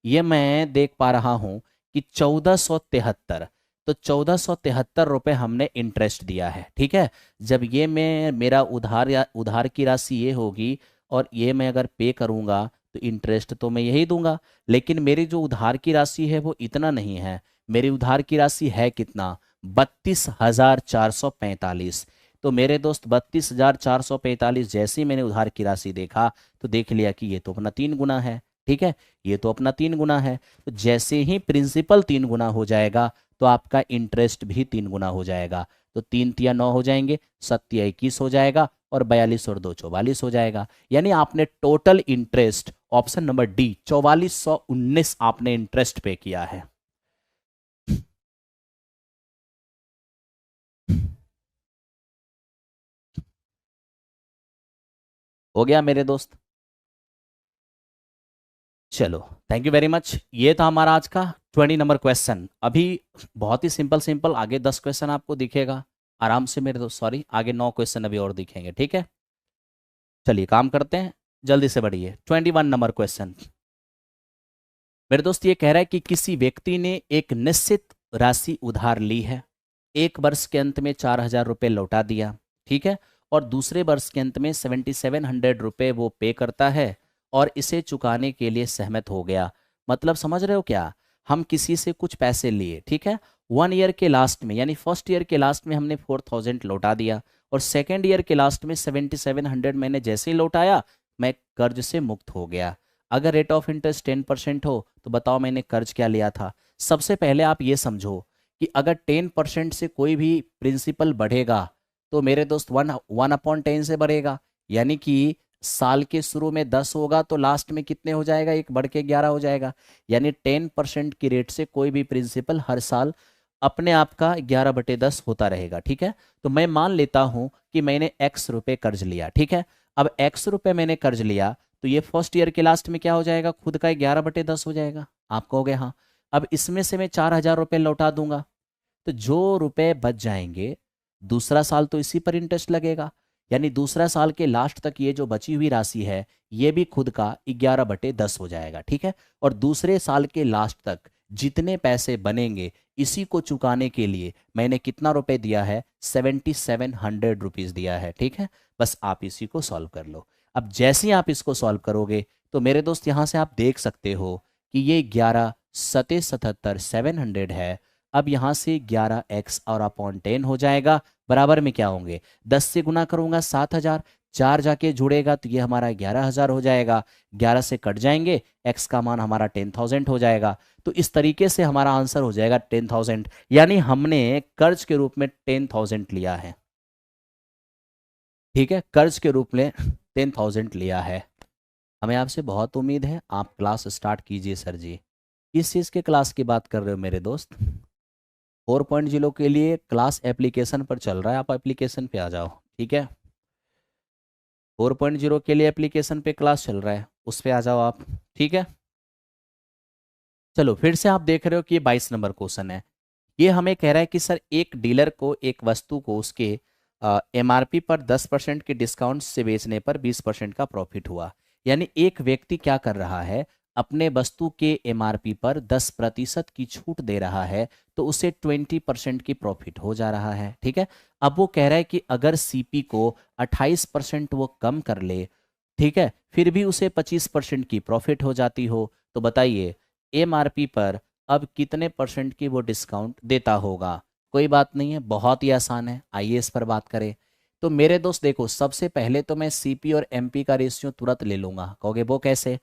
ये मैं देख पा रहा हूँ कि 1473, तो 1473 रुपये हमने इंटरेस्ट दिया है, ठीक है। जब ये मैं मेरा उधार या उधार की राशि ये होगी और ये मैं अगर पे करूँगा तो इंटरेस्ट तो मैं यही दूंगा, लेकिन मेरी जो उधार की राशि है वो इतना नहीं है। मेरी उधार की राशि है कितना, 32,445। तो मेरे दोस्त 32,445 जैसे ही मैंने उधार की राशि देखा तो देख लिया कि ये तो अपना 3 गुना है, ठीक है, ये तो अपना 3 गुना है। तो जैसे ही प्रिंसिपल 3 गुना हो जाएगा तो आपका इंटरेस्ट भी 3 गुना हो जाएगा। तो 3 तिया 9 हो जाएंगे, 7 तिया 21 हो जाएगा, और 42 और 2 44 हो जाएगा। यानी आपने total interest, option number D, 4419 आपने इंटरेस्ट पे किया है। हो गया मेरे दोस्त? चलो, थैंक यू वेरी मच। ये था हमारा आज का 20 नंबर क्वेश्चन। अभी बहुत ही सिंपल सिंपल आगे 10 क्वेश्चन आपको दिखेगा आराम से मेरे दोस्त, सॉरी आगे 9 क्वेश्चन अभी और दिखेंगे, ठीक है। चलिए काम करते हैं, जल्दी से बढ़िए। 21 नंबर क्वेश्चन मेरे दोस्त ये कह रहा है कि किसी व्यक्ति ने एक निश्चित राशि उधार ली है, एक वर्ष के अंत में 4,000 रुपये लौटा दिया, ठीक है, और दूसरे वर्ष के अंत में 7,700 रुपये वो पे करता है और इसे चुकाने के लिए सहमत हो गया। मतलब समझ रहे हो क्या, हम किसी से कुछ पैसे लिए, ठीक है, 1 ईयर के लास्ट में यानी फर्स्ट ईयर के लास्ट में हमने 4,000 लौटा दिया, और सेकेंड ईयर के लास्ट में 7,700 मैंने जैसे ही लौटाया मैं कर्ज से मुक्त हो गया। अगर रेट ऑफ इंटरेस्ट 10% हो तो बताओ मैंने कर्ज क्या लिया था। सबसे पहले आप ये समझो कि अगर 10% से कोई भी प्रिंसिपल बढ़ेगा तो मेरे दोस्त 1/10 से बढ़ेगा, यानी कि साल के शुरू में 10 होगा तो लास्ट में कितने हो जाएगा, 1 बढ़ के 11 हो जाएगा। यानी 10% की रेट से कोई भी प्रिंसिपल हर साल अपने आप का 11/10 होता रहेगा, ठीक है। तो मैं मान लेता हूं कि मैंने x रुपए कर्ज लिया, ठीक है। अब x रुपए मैंने कर्ज लिया तो ये फर्स्ट ईयर के लास्ट में क्या हो जाएगा, खुद का 11/10 हो जाएगा। आप कहोगे हाँ, अब इसमें से मैं 4,000 रुपये लौटा दूंगा तो जो रुपए बच जाएंगे दूसरा साल तो इसी पर इंटरेस्ट लगेगा, यानी दूसरा साल के लास्ट तक ये जो बची हुई राशि है ये भी खुद का 11/10 हो जाएगा, ठीक है। और दूसरे साल के लास्ट तक जितने पैसे बनेंगे इसी को चुकाने के लिए मैंने कितना रुपए दिया है, 7,700 रुपीज दिया है, ठीक है। बस आप इसी को सॉल्व कर लो। अब जैसे ही आप इसको सॉल्व करोगे तो मेरे दोस्त यहां से आप देख सकते हो कि ये 11 सते 77 700 है। अब यहां से 11x और अपॉन 10 हो जाएगा, बराबर में क्या होंगे, 10 से गुना करूंगा 7,000, 4 जाके जुड़ेगा तो ये हमारा 11,000 हो जाएगा, 11 से कट जाएंगे, x का मान हमारा 10,000 हो जाएगा। तो इस तरीके से हमारा आंसर हो जाएगा 10,000, यानी हमने कर्ज के रूप में 10,000 लिया है, ठीक है, कर्ज के रूप में 10,000 लिया है। हमें आपसे बहुत उम्मीद है, आप क्लास स्टार्ट कीजिए। सर जी किस चीज़ के क्लास की बात कर रहे हो मेरे दोस्त? 4.0 के लिए क्लास एप्लीकेशन पर चल रहा है, आप एप्लीकेशन पे आ जाओ, ठीक है। 4.0 के लिए एप्लीकेशन पे क्लास चल रहा है, उस पे आ जाओ आप, ठीक है। चलो फिर से आप देख रहे हो कि ये 22 नंबर क्वेश्चन है। ये हमें कह रहा है कि सर एक डीलर को एक वस्तु को उसके एमआरपी पर 10% के डिस्काउंट से बेचने पर 20% का प्रॉफिट हुआ। यानी एक व्यक्ति क्या कर रहा है, अपने वस्तु के एमआरपी पर 10% की छूट दे रहा है तो उसे 20% की प्रॉफिट हो जा रहा है, ठीक है। अब वो कह रहा है कि अगर सीपी को 28% वो कम कर ले, ठीक है, फिर भी उसे 25% की प्रॉफिट हो जाती हो, तो बताइए एमआरपी पर अब कितने परसेंट की वो डिस्काउंट देता होगा। कोई बात नहीं है, बहुत ही आसान है, आइए इस पर बात करें। तो मेरे दोस्त देखो, सबसे पहले तो मैं सीपी और एमपी का रेशियो तुरंत ले लूंगा। कहोगे वो कैसे?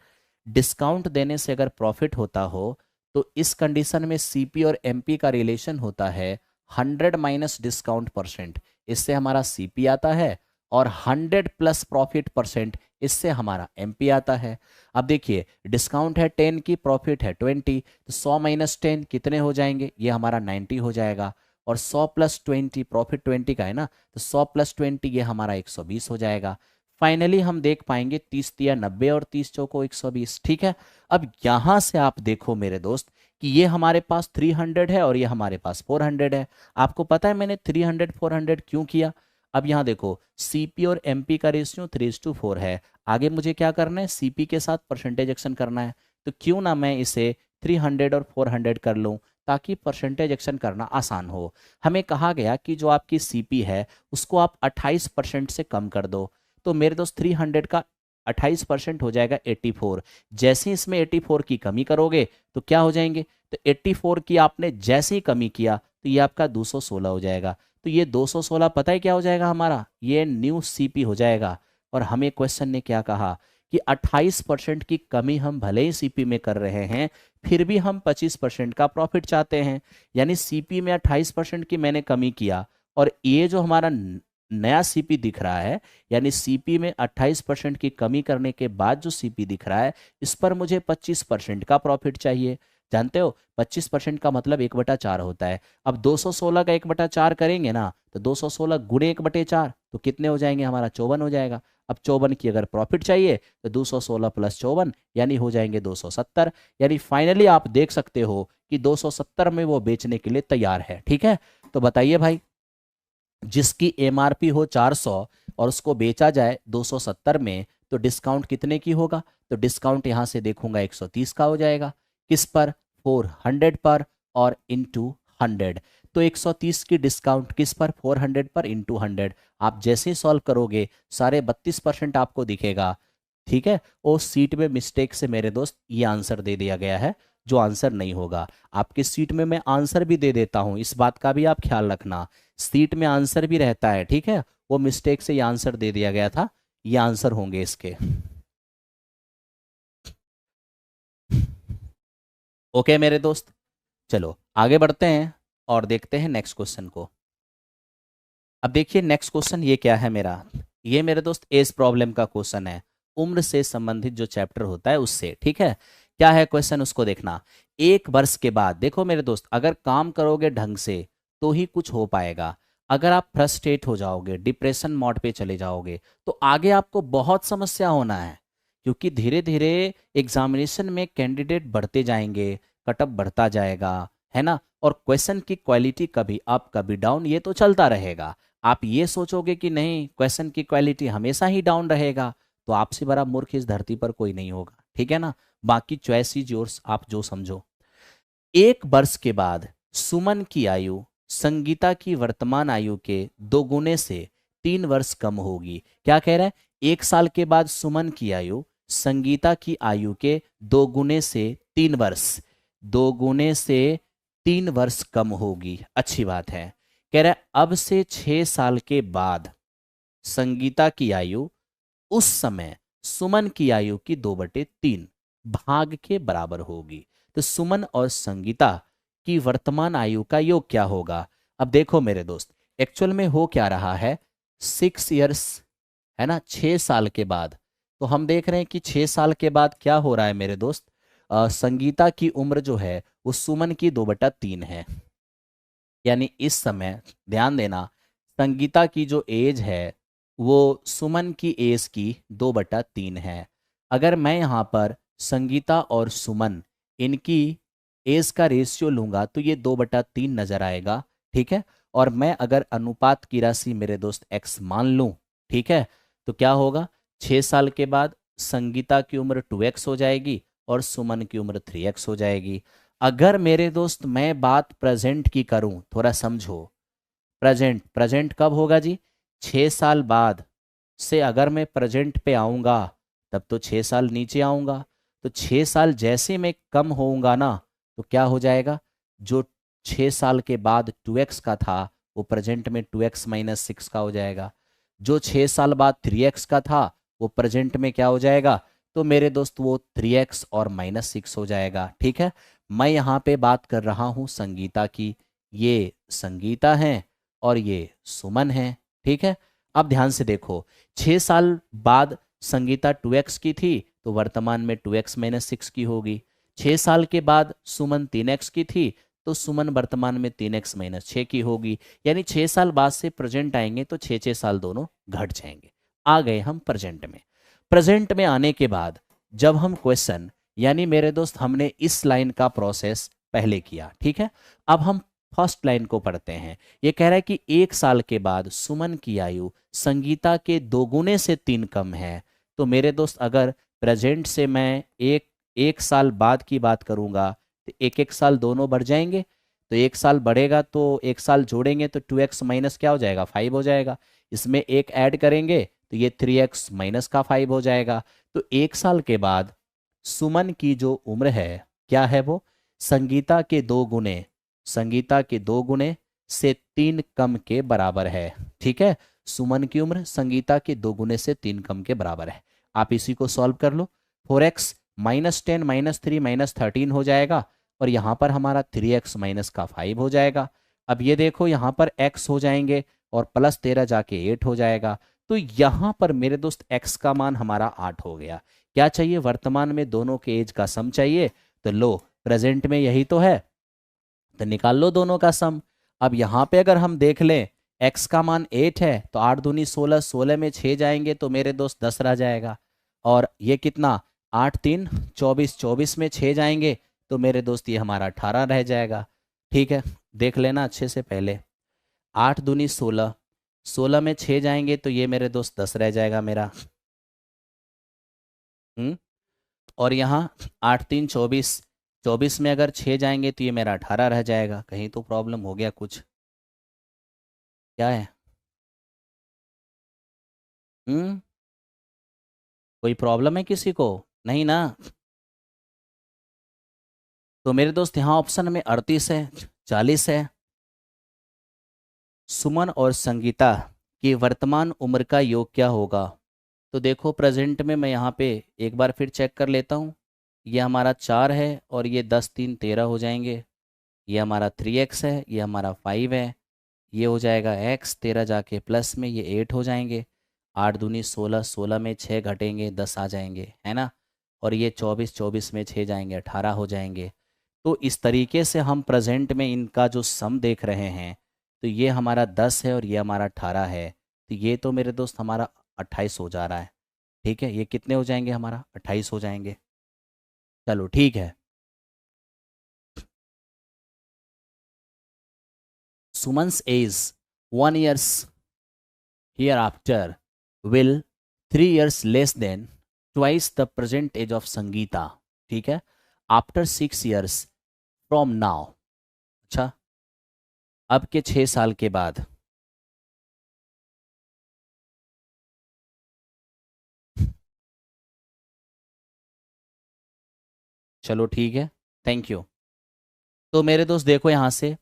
डिस्काउंट देने से अगर प्रॉफिट होता हो तो इस कंडीशन में सीपी और एमपी का रिलेशन होता है 100 माइनस डिस्काउंट परसेंट, इससे हमारा सीपी आता है, और 100 प्लस प्रॉफिट परसेंट, इससे हमारा एमपी आता है। अब देखिए, डिस्काउंट है 10 की, प्रॉफिट है 20, तो 100 माइनस 10 कितने हो जाएंगे? ये हमारा 90 हो जाएगा। और 100 प्लस 20, प्रॉफिट 20 का है ना, तो 100 प्लस 20 ये हमारा 120 हो जाएगा। फाइनली हम देख पाएंगे 30 तिया 90 और 30 चौको 120। ठीक है, अब यहां से आप देखो मेरे दोस्त कि ये हमारे पास 300 है और ये हमारे पास 400 है। आपको पता है मैंने 300 400 क्यों किया? अब यहाँ देखो, सीपी और एमपी का रेशियो 3:4 है। आगे मुझे क्या करना है? सीपी के साथ परसेंटेज एक्शन करना है, तो क्यों ना मैं इसे 300 और 400 कर लूँ, ताकि परसेंटेज एक्शन करना आसान हो। हमें कहा गया कि जो आपकी सीपी है उसको आप 28% से कम कर दो, तो मेरे दोस्त 300 का 28% हो जाएगा 84। जैसे ही इसमें 84 की कमी करोगे तो क्या हो जाएंगे? तो 84 की आपने जैसे ही कमी किया तो ये आपका 216 हो जाएगा। तो ये 216 पता है क्या हो जाएगा हमारा? ये न्यू सीपी हो जाएगा। और हमें क्वेश्चन ने क्या कहा कि 28% की कमी हम भले ही सीपी में कर रहे हैं, फिर भी हम 25% का प्रॉफिट चाहते हैं। यानी सीपी में 28% की मैंने कमी किया, और ये जो हमारा नया सीपी दिख रहा है, यानी सीपी में 28% की कमी करने के बाद जो सीपी दिख रहा है, इस पर मुझे 25% का प्रॉफिट चाहिए। जानते हो 25% का मतलब 1/4 होता है। अब 216 का 1/4 करेंगे ना, तो 216 गुणे 1/4 तो कितने हो जाएंगे? हमारा 54 हो जाएगा। अब 54 की अगर प्रॉफिट चाहिए तो 216 प्लस 54 यानी हो जाएंगे 270। यानी फाइनली आप देख सकते हो कि 270 में वो बेचने के लिए तैयार है। ठीक है, तो बताइए भाई, जिसकी एमआरपी हो 400 और उसको बेचा जाए 270 में, तो डिस्काउंट कितने की होगा? तो डिस्काउंट यहां से देखूंगा 130 का हो जाएगा। किस पर? 400 पर, और इंटू 100। तो 130 की डिस्काउंट किस पर? 400 पर इंटू 100। आप जैसे ही सॉल्व करोगे सारे 32% आपको दिखेगा। ठीक है, और सीट में मिस्टेक से मेरे दोस्त ये आंसर दे दिया गया है, जो आंसर नहीं होगा। आपकी सीट में मैं आंसर भी दे देता हूं, इस बात का भी आप ख्याल रखना। सीट में आंसर भी रहता है, ठीक है, वो मिस्टेक से ये आंसर दे दिया गया था, ये आंसर होंगे इसके। ओके मेरे दोस्त, चलो आगे बढ़ते हैं और देखते हैं नेक्स्ट क्वेश्चन को। अब देखिए नेक्स्ट क्वेश्चन ये क्या है मेरा? ये मेरे दोस्त एज प्रॉब्लम का क्वेश्चन है, उम्र से संबंधित जो चैप्टर होता है उससे। ठीक है, क्या है क्वेश्चन उसको देखना। 1 वर्ष के बाद, देखो मेरे दोस्त, अगर काम करोगे ढंग से तो ही कुछ हो पाएगा। अगर आप फ्रस्ट्रेट हो जाओगे, डिप्रेशन मोड पे चले जाओगे, तो आगे आपको बहुत समस्या होना है। क्योंकि धीरे धीरे एग्जामिनेशन में कैंडिडेट बढ़ते जाएंगे, कटअप बढ़ता जाएगा, है ना, और क्वेश्चन की क्वालिटी कभी अप कभी डाउन, ये तो चलता रहेगा। आप ये सोचोगे कि नहीं क्वेश्चन की क्वालिटी हमेशा ही डाउन रहेगा, तो आपसे बड़ा मूर्ख इस धरती पर कोई नहीं होगा। ठीक है ना, बाकी चॉइस इज योर्स, आप जो समझो। 1 वर्ष के बाद सुमन की आयु संगीता की वर्तमान आयु के 2 गुने से 3 वर्ष कम होगी। क्या कह रहा है? 1 साल के बाद सुमन की आयु संगीता की आयु के 2 गुने से 3 वर्ष, 2 गुने से 3 वर्ष कम होगी। अच्छी बात है। कह रहा है अब से 6 साल के बाद संगीता की आयु उस समय सुमन की आयु की 2/3 भाग के बराबर होगी। तो सुमन और संगीता की वर्तमान आयु का योग क्या होगा? अब देखो मेरे दोस्त, एक्चुअल में हो क्या रहा है, 6 इयर्स, है ना, 6 साल के बाद। तो हम देख रहे हैं कि 6 साल के बाद क्या हो रहा है मेरे दोस्त, संगीता की उम्र जो है वो सुमन की 2/3 है। यानी इस समय ध्यान देना, संगीता की जो एज है वो सुमन की एज की 2/3 है। अगर मैं यहाँ पर संगीता और सुमन इनकी एज का रेशियो लूंगा तो ये 2/3 नजर आएगा। ठीक है, और मैं अगर अनुपात की राशि मेरे दोस्त x मान लूं, ठीक है, तो क्या होगा? 6 साल के बाद संगीता की उम्र 2x हो जाएगी और सुमन की उम्र 3x हो जाएगी। अगर मेरे दोस्त मैं बात प्रेजेंट की करूं, थोड़ा समझो, प्रेजेंट, प्रेजेंट कब होगा जी? 6 साल बाद से अगर मैं प्रेजेंट पे आऊंगा तब तो 6 साल नीचे आऊँगा। तो 6 साल जैसे मैं कम होऊंगा ना, तो क्या हो जाएगा, जो 6 साल के बाद 2x का था वो प्रेजेंट में 2x माइनस 6 का हो जाएगा। जो 6 साल बाद 3x का था वो प्रेजेंट में क्या हो जाएगा, तो मेरे दोस्त वो 3x और -6 हो जाएगा। ठीक है, मैं यहाँ पे बात कर रहा हूँ संगीता की। ये संगीता है और ये सुमन है। ठीक है, अब ध्यान से देखो, 6 साल बाद संगीता 2x की थी तो वर्तमान में 2x माइनस 6 की होगी। 6 साल के बाद सुमन 3x की थी तो सुमन वर्तमान में 3x माइनस 6 की होगी। यानी 6 साल बाद से प्रेजेंट आएंगे तो 6 साल दोनों घट जाएंगे। आ गए हम प्रेजेंट में। प्रेजेंट में आने के बाद जब हम क्वेश्चन, यानी मेरे दोस्त हमने इस लाइन का प्रोसेस पहले किया। ठीक है, अब हम फर्स्ट लाइन को पढ़ते हैं। ये कह रहा है कि 1 साल के बाद सुमन की आयु संगीता के 2 गुने से 3 कम है। तो मेरे दोस्त अगर प्रेजेंट से मैं एक साल बाद की बात करूंगा तो एक एक साल दोनों बढ़ जाएंगे। तो 1 साल बढ़ेगा तो 1 साल जोड़ेंगे तो 2x माइनस क्या हो जाएगा, 5 हो जाएगा। इसमें एक ऐड करेंगे तो ये 3x माइनस का 5 हो जाएगा। तो 1 साल के बाद सुमन की जो उम्र है क्या है, वो संगीता के 2 गुने, संगीता के 2 गुने से 3 कम के बराबर है। ठीक है, सुमन की उम्र संगीता के 2 गुने से 3 कम के बराबर है। आप इसी को सॉल्व कर लो। 4x माइनस 10 माइनस 3 माइनस 13 हो जाएगा और यहाँ पर हमारा 3x माइनस का 5 हो जाएगा। अब ये देखो यहाँ पर x हो जाएंगे और प्लस 13 जाके 8 हो जाएगा। तो यहाँ पर मेरे दोस्त x का मान हमारा 8 हो गया। क्या चाहिए, वर्तमान में दोनों के एज का सम चाहिए। तो लो, प्रेजेंट में यही तो है, तो निकाल लो दोनों का सम। अब यहाँ पे अगर हम देख लें x का मान 8 है तो 8 दूनी 16, 16 में 6 जाएंगे तो मेरे दोस्त 10 रह जाएगा। और ये कितना, 8 3 24, 24 में 6 जाएंगे तो मेरे दोस्त ये हमारा 18 रह जाएगा। ठीक है, देख लेना अच्छे से पहले। 8 दूनी 16, 16 में 6 जाएंगे तो ये मेरे दोस्त 10 रह जाएगा मेरा। और यहाँ 8 3 24, 24 में अगर 6 जाएंगे तो ये मेरा 18 रह जाएगा। कहीं तो प्रॉब्लम हो गया कुछ, क्या है? हम्म कोई प्रॉब्लम है किसी को? नहीं ना? तो मेरे दोस्त यहाँ ऑप्शन में 38 है, 40 है। सुमन और संगीता की वर्तमान उम्र का योग क्या होगा? तो देखो प्रेजेंट में मैं यहाँ पे एक बार फिर चेक कर लेता हूँ। ये हमारा 4 है और ये 10 3 13 हो जाएंगे। ये हमारा 3x है, ये हमारा 5 है, ये हो जाएगा x, 13 जाके प्लस में ये 8 हो जाएंगे। 8 दूनी 16, 16 में 6 घटेंगे 10 आ जाएंगे, है ना। और ये 24, 24 में 6 जाएंगे 18 हो जाएंगे। तो इस तरीके से हम प्रेजेंट में इनका जो सम देख रहे हैं, तो ये हमारा 10 है और ये हमारा 18 है। तो ये तो मेरे दोस्त हमारा 28 हो जा रहा है। ठीक है, ये कितने हो जाएंगे, हमारा 28 हो जाएंगे। चलो ठीक है। Suman's as 1 years hereafter will 3 years less than twice the present age of Sangeeta. ठीक है, आफ्टर 6 years फ्रॉम नाउ। अच्छा, अब के 6 साल के बाद। चलो ठीक है, थैंक यू। तो मेरे दोस्त देखो यहाँ से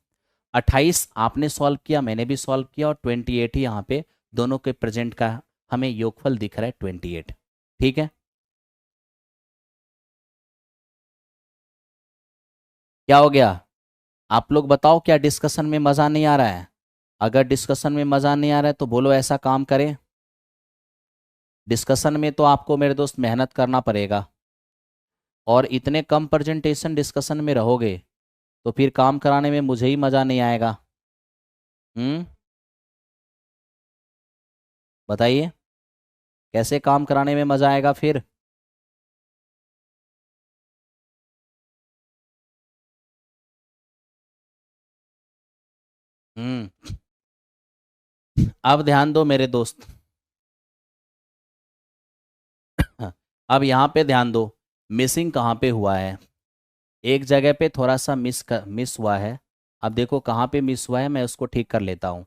28 आपने सॉल्व किया, मैंने भी सॉल्व किया, और 28 ही यहाँ पे दोनों के प्रेजेंट का हमें योगफल दिख रहा है 28। ठीक है, क्या हो गया? आप लोग बताओ, क्या डिस्कशन में मज़ा नहीं आ रहा है? अगर डिस्कशन में मज़ा नहीं आ रहा है तो बोलो ऐसा काम करें। डिस्कशन में तो आपको मेरे दोस्त मेहनत करना पड़ेगा, और इतने कम प्रेजेंटेशन डिस्कशन में रहोगे तो फिर काम कराने में मुझे ही मज़ा नहीं आएगा। हम्म बताइए, कैसे काम कराने में मज़ा आएगा फिर? हम्म अब ध्यान दो मेरे दोस्त। अब यहाँ पे ध्यान दो, मिसिंग कहाँ पे हुआ है। एक जगह पे थोड़ा सा मिस हुआ है। अब देखो कहाँ पे मिस हुआ है, मैं उसको ठीक कर लेता हूँ।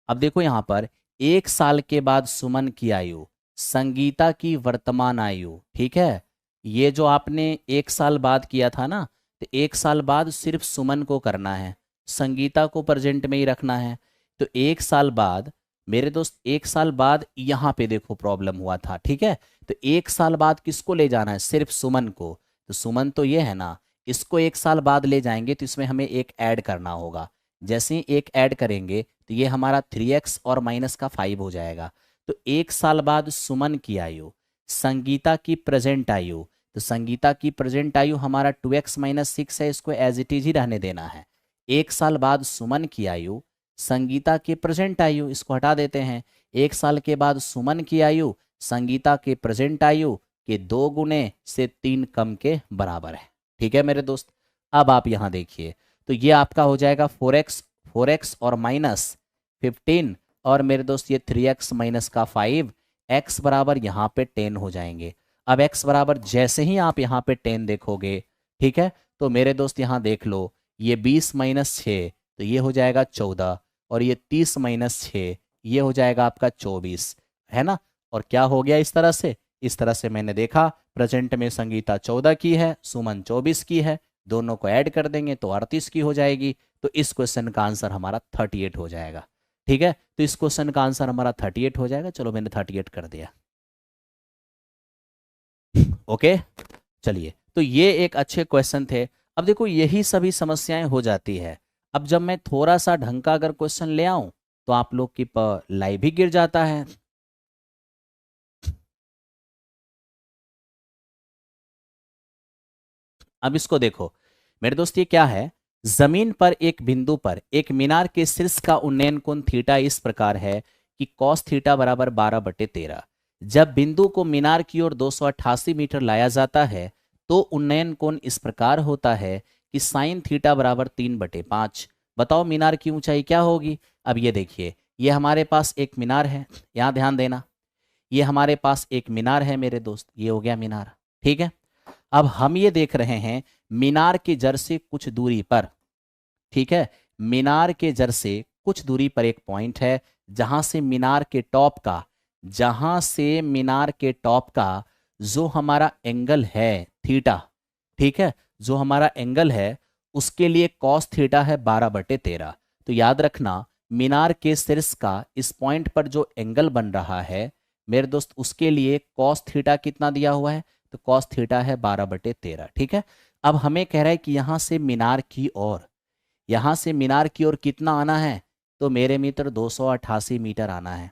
अब देखो यहाँ पर 1 साल के बाद सुमन की आयु संगीता की वर्तमान आयु, ठीक है। ये जो आपने 1 साल बाद किया था ना, तो 1 साल बाद सिर्फ सुमन को करना है, संगीता को प्रेजेंट में ही रखना है। तो 1 साल बाद मेरे दोस्त, 1 साल बाद यहाँ पे देखो प्रॉब्लम हुआ था, ठीक है। तो 1 साल बाद किसको ले जाना है, सिर्फ सुमन को। तो सुमन तो ये है ना, इसको 1 साल बाद ले जाएंगे तो इसमें हमें एक ऐड करना होगा। जैसे ही एक ऐड करेंगे तो ये हमारा 3x और माइनस का 5 हो जाएगा। तो 1 साल बाद सुमन की आयु, संगीता की प्रेजेंट आयु, तो संगीता की प्रेजेंट आयु हमारा 2x-6 है, इसको एज इट इज ही रहने देना है। 1 साल बाद सुमन की आयु, संगीता की प्रेजेंट आयु, इसको हटा देते हैं। 1 साल के बाद सुमन की आयु संगीता के प्रेजेंट आयु के 2 गुने से 3 कम के बराबर है, ठीक है मेरे दोस्त। अब आप यहाँ देखिए, तो ये आपका हो जाएगा 4x और माइनस 15, और मेरे दोस्त ये 3x माइनस का 5, x बराबर यहाँ पे 10 हो जाएंगे। अब x बराबर जैसे ही आप यहाँ पे 10 देखोगे, ठीक है, तो मेरे दोस्त यहाँ देख लो, ये 20-6 तो ये हो जाएगा 14, और ये 30-6 ये हो जाएगा आपका 24, है ना। और क्या हो गया इस तरह से मैंने देखा प्रेजेंट में संगीता 14 की है, सुमन 24 की है, दोनों को ऐड कर देंगे तो 38 की हो जाएगी। तो इस क्वेश्चन का आंसर हमारा 38 हो जाएगा, ठीक है। तो इस क्वेश्चन का आंसर हमारा 38 हो जाएगा। चलो मैंने 38 कर दिया, ओके। चलिए, तो ये एक अच्छे क्वेश्चन थे। अब देखो यही सभी समस्याएं हो जाती है। अब जब मैं थोड़ा सा ढंग का अगर क्वेश्चन ले आऊं तो आप लोग की लाइव भी गिर जाता है। अब इसको देखो मेरे दोस्त, ये क्या है, जमीन पर एक बिंदु पर एक मीनार के शीर्ष का उन्नयन कोण थीटा इस प्रकार है कि कॉस थीटा बराबर 12/13। जब बिंदु को मीनार की ओर 288 मीटर लाया जाता है तो उन्नयन कोण इस प्रकार होता है कि साइन थीटा बराबर 3/5। बताओ मीनार की ऊंचाई क्या होगी। अब ये देखिए, ये हमारे पास एक मीनार है, यहाँ ध्यान देना, ये हमारे पास एक मीनार है मेरे दोस्त, ये हो गया मीनार, ठीक है। अब हम ये देख रहे हैं मीनार के जड़ से कुछ दूरी पर, ठीक है, मीनार के जड़ से कुछ दूरी पर एक पॉइंट है जहां से मीनार के टॉप का, जहां से मीनार के टॉप का जो हमारा एंगल है थीटा, ठीक है, जो हमारा एंगल है उसके लिए कॉस थीटा है 12/13। तो याद रखना, मीनार के शीर्ष का इस पॉइंट पर जो एंगल बन रहा है मेरे दोस्त, उसके लिए कॉस थीटा कितना दिया हुआ है, तो कॉस थीटा है 12/13, ठीक है। अब हमें कह रहा है कि यहां से मीनार की ओर, यहां से मीनार की ओर कितना आना है, तो मेरे मित्र 288 मीटर आना है।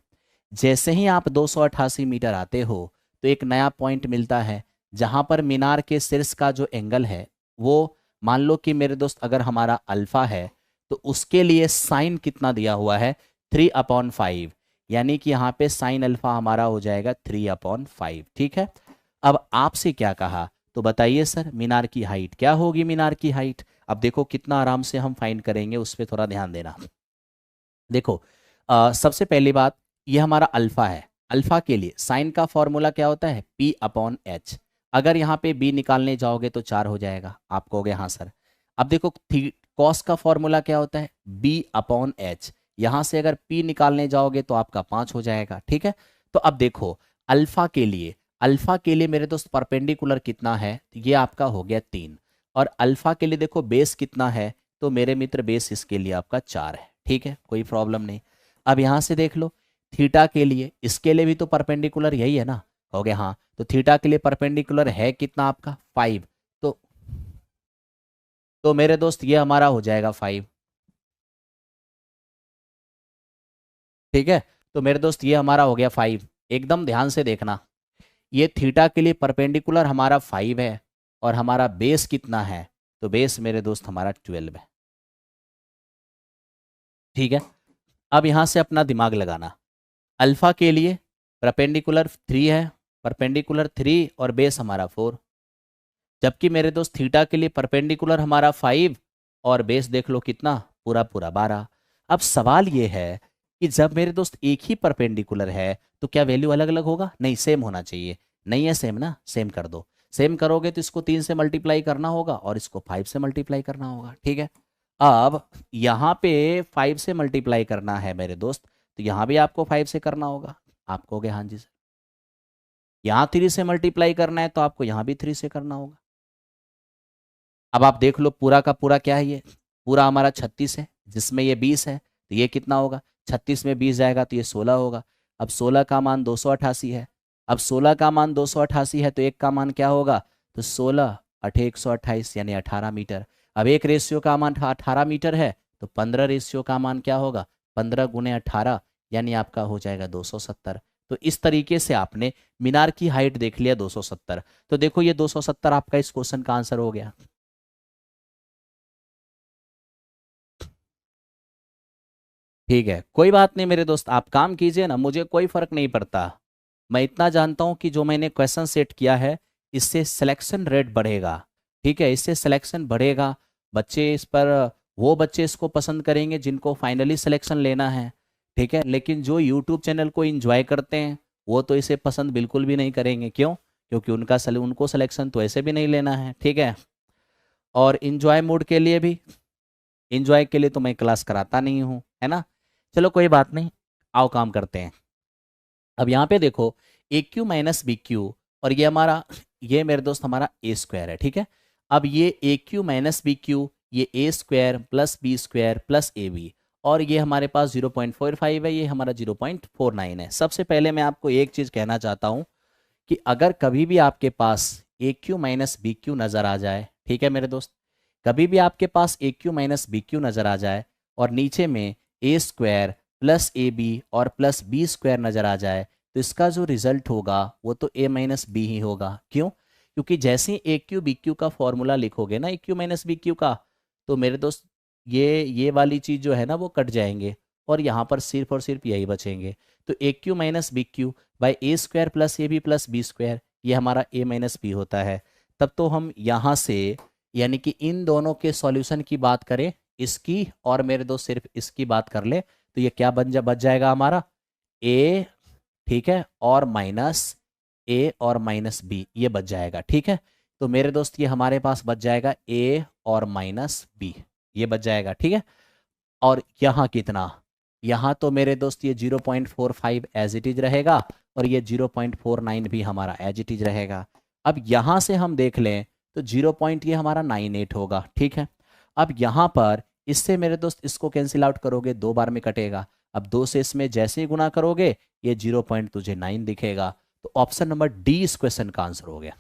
जैसे ही आप 288 मीटर आते हो तो एक नया पॉइंट मिलता है जहां पर मीनार के शीर्ष का जो एंगल है वो, मान लो कि मेरे दोस्त अगर हमारा अल्फा है तो उसके लिए साइन कितना दिया हुआ है, 3/5, यानी कि यहाँ पे साइन अल्फा हमारा हो जाएगा 3/5, ठीक है। अब आपसे क्या कहा, तो बताइए सर मीनार की हाइट क्या होगी, मीनार की हाइट। अब देखो कितना आराम से हम फाइंड करेंगे, उस पर थोड़ा ध्यान देना। देखो सबसे पहली बात, ये हमारा अल्फा है, अल्फा के लिए साइन का फॉर्मूला क्या होता है, P/H। अगर यहाँ पे B निकालने जाओगे तो 4 हो जाएगा, आप कहोगे हाँ सर। अब देखो कॉस का फॉर्मूला क्या होता है, B/H। यहाँ से अगर P निकालने जाओगे तो आपका 5 हो जाएगा, ठीक है। तो अब देखो अल्फा के लिए, अल्फा के लिए मेरे दोस्त परपेंडिकुलर कितना है, तो ये आपका हो गया 3। और अल्फा के लिए देखो बेस कितना है, तो मेरे मित्र बेस इसके लिए आपका 4 है, ठीक है, कोई प्रॉब्लम नहीं। अब यहाँ से देख लो थीटा के लिए, इसके लिए भी तो परपेंडिकुलर यही है ना, हो गया हाँ। तो थीटा के लिए परपेंडिकुलर है कितना आपका 5, तो मेरे दोस्त ये हमारा हो जाएगा 5, ठीक है। तो मेरे दोस्त ये हमारा हो गया 5, एकदम ध्यान से देखना, ये थीटा के लिए परपेंडिकुलर हमारा 5 है और हमारा बेस कितना है, तो बेस मेरे दोस्त हमारा 12 है, ठीक है। अब यहाँ से अपना दिमाग लगाना, अल्फा के लिए परपेंडिकुलर 3 है, परपेंडिकुलर 3 और बेस हमारा 4, जबकि मेरे दोस्त थीटा के लिए परपेंडिकुलर हमारा 5 और बेस देख लो कितना, पूरा पूरा 12। अब सवाल ये है कि जब मेरे दोस्त एक ही परपेंडिकुलर है तो क्या वैल्यू अलग अलग होगा, नहीं सेम होना चाहिए, नहीं है सेम ना, सेम कर दो। सेम करोगे तो इसको 3 से मल्टीप्लाई करना होगा और इसको 5 से मल्टीप्लाई करना होगा, ठीक है। अब यहाँ पे 5 से मल्टीप्लाई करना है मेरे दोस्त, तो यहाँ भी आपको 5 से करना होगा, आप कहोगे हाँ जी सर। यहाँ 3 से मल्टीप्लाई करना है तो आपको यहाँ भी 3 से करना होगा। अब आप देख लो पूरा का पूरा क्या है, ये पूरा हमारा 36 है, जिसमें ये 20 है, तो ये कितना होगा, 36 में 20 जाएगा तो ये 16 होगा। अब 16 का मान 288 है। अब 16 का मान 288 है तो एक का मान क्या होगा, तो 16 अठे 128 यानी 18 मीटर। अब एक रेशियो का मान 18 मीटर है तो 15 रेशियो का मान क्या होगा, 15 गुने 18 यानी आपका हो जाएगा 270। तो इस तरीके से आपने मीनार की हाइट देख लिया 270। तो देखो ये 270 आपका इस क्वेश्चन का आंसर हो गया। ठीक है, कोई बात नहीं मेरे दोस्त, आप काम कीजिए ना, मुझे कोई फर्क नहीं पड़ता। मैं इतना जानता हूं कि जो मैंने क्वेश्चन सेट किया है इससे सिलेक्शन रेट बढ़ेगा। ठीक है, इससे सिलेक्शन बढ़ेगा, बच्चे इस पर, वो बच्चे इसको पसंद करेंगे जिनको फाइनली सिलेक्शन लेना है। ठीक है, लेकिन जो यूट्यूब चैनल को एंजॉय करते हैं वो तो इसे पसंद बिल्कुल भी नहीं करेंगे। क्यों? क्योंकि उनको सिलेक्शन तो ऐसे भी नहीं लेना है। ठीक है, और इंजॉय मूड के लिए भी, इंजॉय के लिए तो मैं क्लास कराता नहीं हूँ, है ना। चलो कोई बात नहीं, आओ काम करते हैं। अब यहाँ पे देखो ए क्यू माइनस बी क्यू, और ये हमारा, ये मेरे दोस्त हमारा ए स्क्वायर है। ठीक है, अब ये A Q minus B Q, ये A square plus B square plus A B, और ये हमारे पास 0.45 है, ये हमारा 0.49 है। सबसे पहले मैं आपको एक चीज़ कहना चाहता हूँ कि अगर कभी भी आपके पास ए क्यू माइनस बी क्यू नज़र आ जाए, ठीक है मेरे दोस्त, कभी भी आपके पास ए क्यू माइनस बी क्यू नज़र आ जाए और नीचे में ए स्क्वायर प्लस ए बी और प्लस बी स्क्वायर नज़र आ जाए, तो इसका जो रिजल्ट होगा वो तो ए माइनस बी ही होगा। क्यों? क्योंकि जैसे ही ए क्यू बी क्यू का फॉर्मूला लिखोगे ना, ए क्यू माइनस बी क्यू का, तो मेरे दोस्त ये वाली चीज़ जो है ना वो कट जाएंगे, और यहाँ पर सिर्फ और सिर्फ यही बचेंगे। तो A Q minus B Q by A square plus A B plus B square, ये हमारा ए माइनस बी होता है। तब तो हम यहाँ से, यानी कि इन दोनों के सॉल्यूशन की बात करें, इसकी और मेरे दोस्त सिर्फ इसकी बात कर ले, तो ये क्या बच जाएगा हमारा ए, ठीक है, और माइनस ए और माइनस बी, ये बच जाएगा। ठीक है, तो मेरे दोस्त ये हमारे पास बच जाएगा ए और माइनस बी, ये बच जाएगा। ठीक है, और यहाँ कितना, यहाँ तो मेरे दोस्त ये 0.45 एज इट इज रहेगा, और ये 0.49 भी हमारा एज इट इज रहेगा। अब यहाँ से हम देख लें तो 0. ये हमारा 98 होगा। ठीक है, अब यहाँ पर इससे मेरे दोस्त इसको कैंसिल आउट करोगे, 2 बार में कटेगा। अब 2 से इसमें जैसे ही गुना करोगे ये 0. तुझे 9 दिखेगा। तो ऑप्शन नंबर डी इस क्वेश्चन का आंसर हो गया।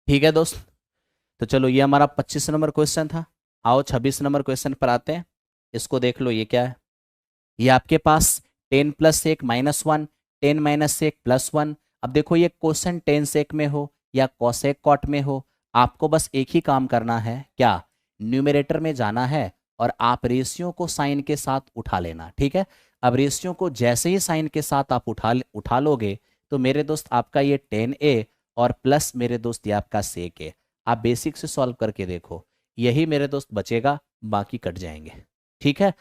ठीक है दोस्त, तो चलो ये हमारा 25 नंबर क्वेश्चन था। आओ 26 नंबर क्वेश्चन पर आते हैं। इसको देख लो, ये क्या है, ये आपके पास 10 प्लस 1 माइनस 1, 10 माइनस 1 प्लस 1। अब देखो ये क्वेश्चन 10 सेक में हो या कोसेक कॉट में हो, आपको बस एक ही काम करना है, क्या, न्यूमरेटर में जाना है और आप रेशियो को साइन के साथ उठा लेना। ठीक है, अब रेशियो को जैसे ही साइन के साथ आप उठा लोगे तो मेरे दोस्त आपका ये 10a और प्लस मेरे दोस्त ये आपका सेक है। आप बेसिक से सॉल्व करके देखो, यही मेरे दोस्त बचेगा, बाकी कट जाएंगे। ठीक है,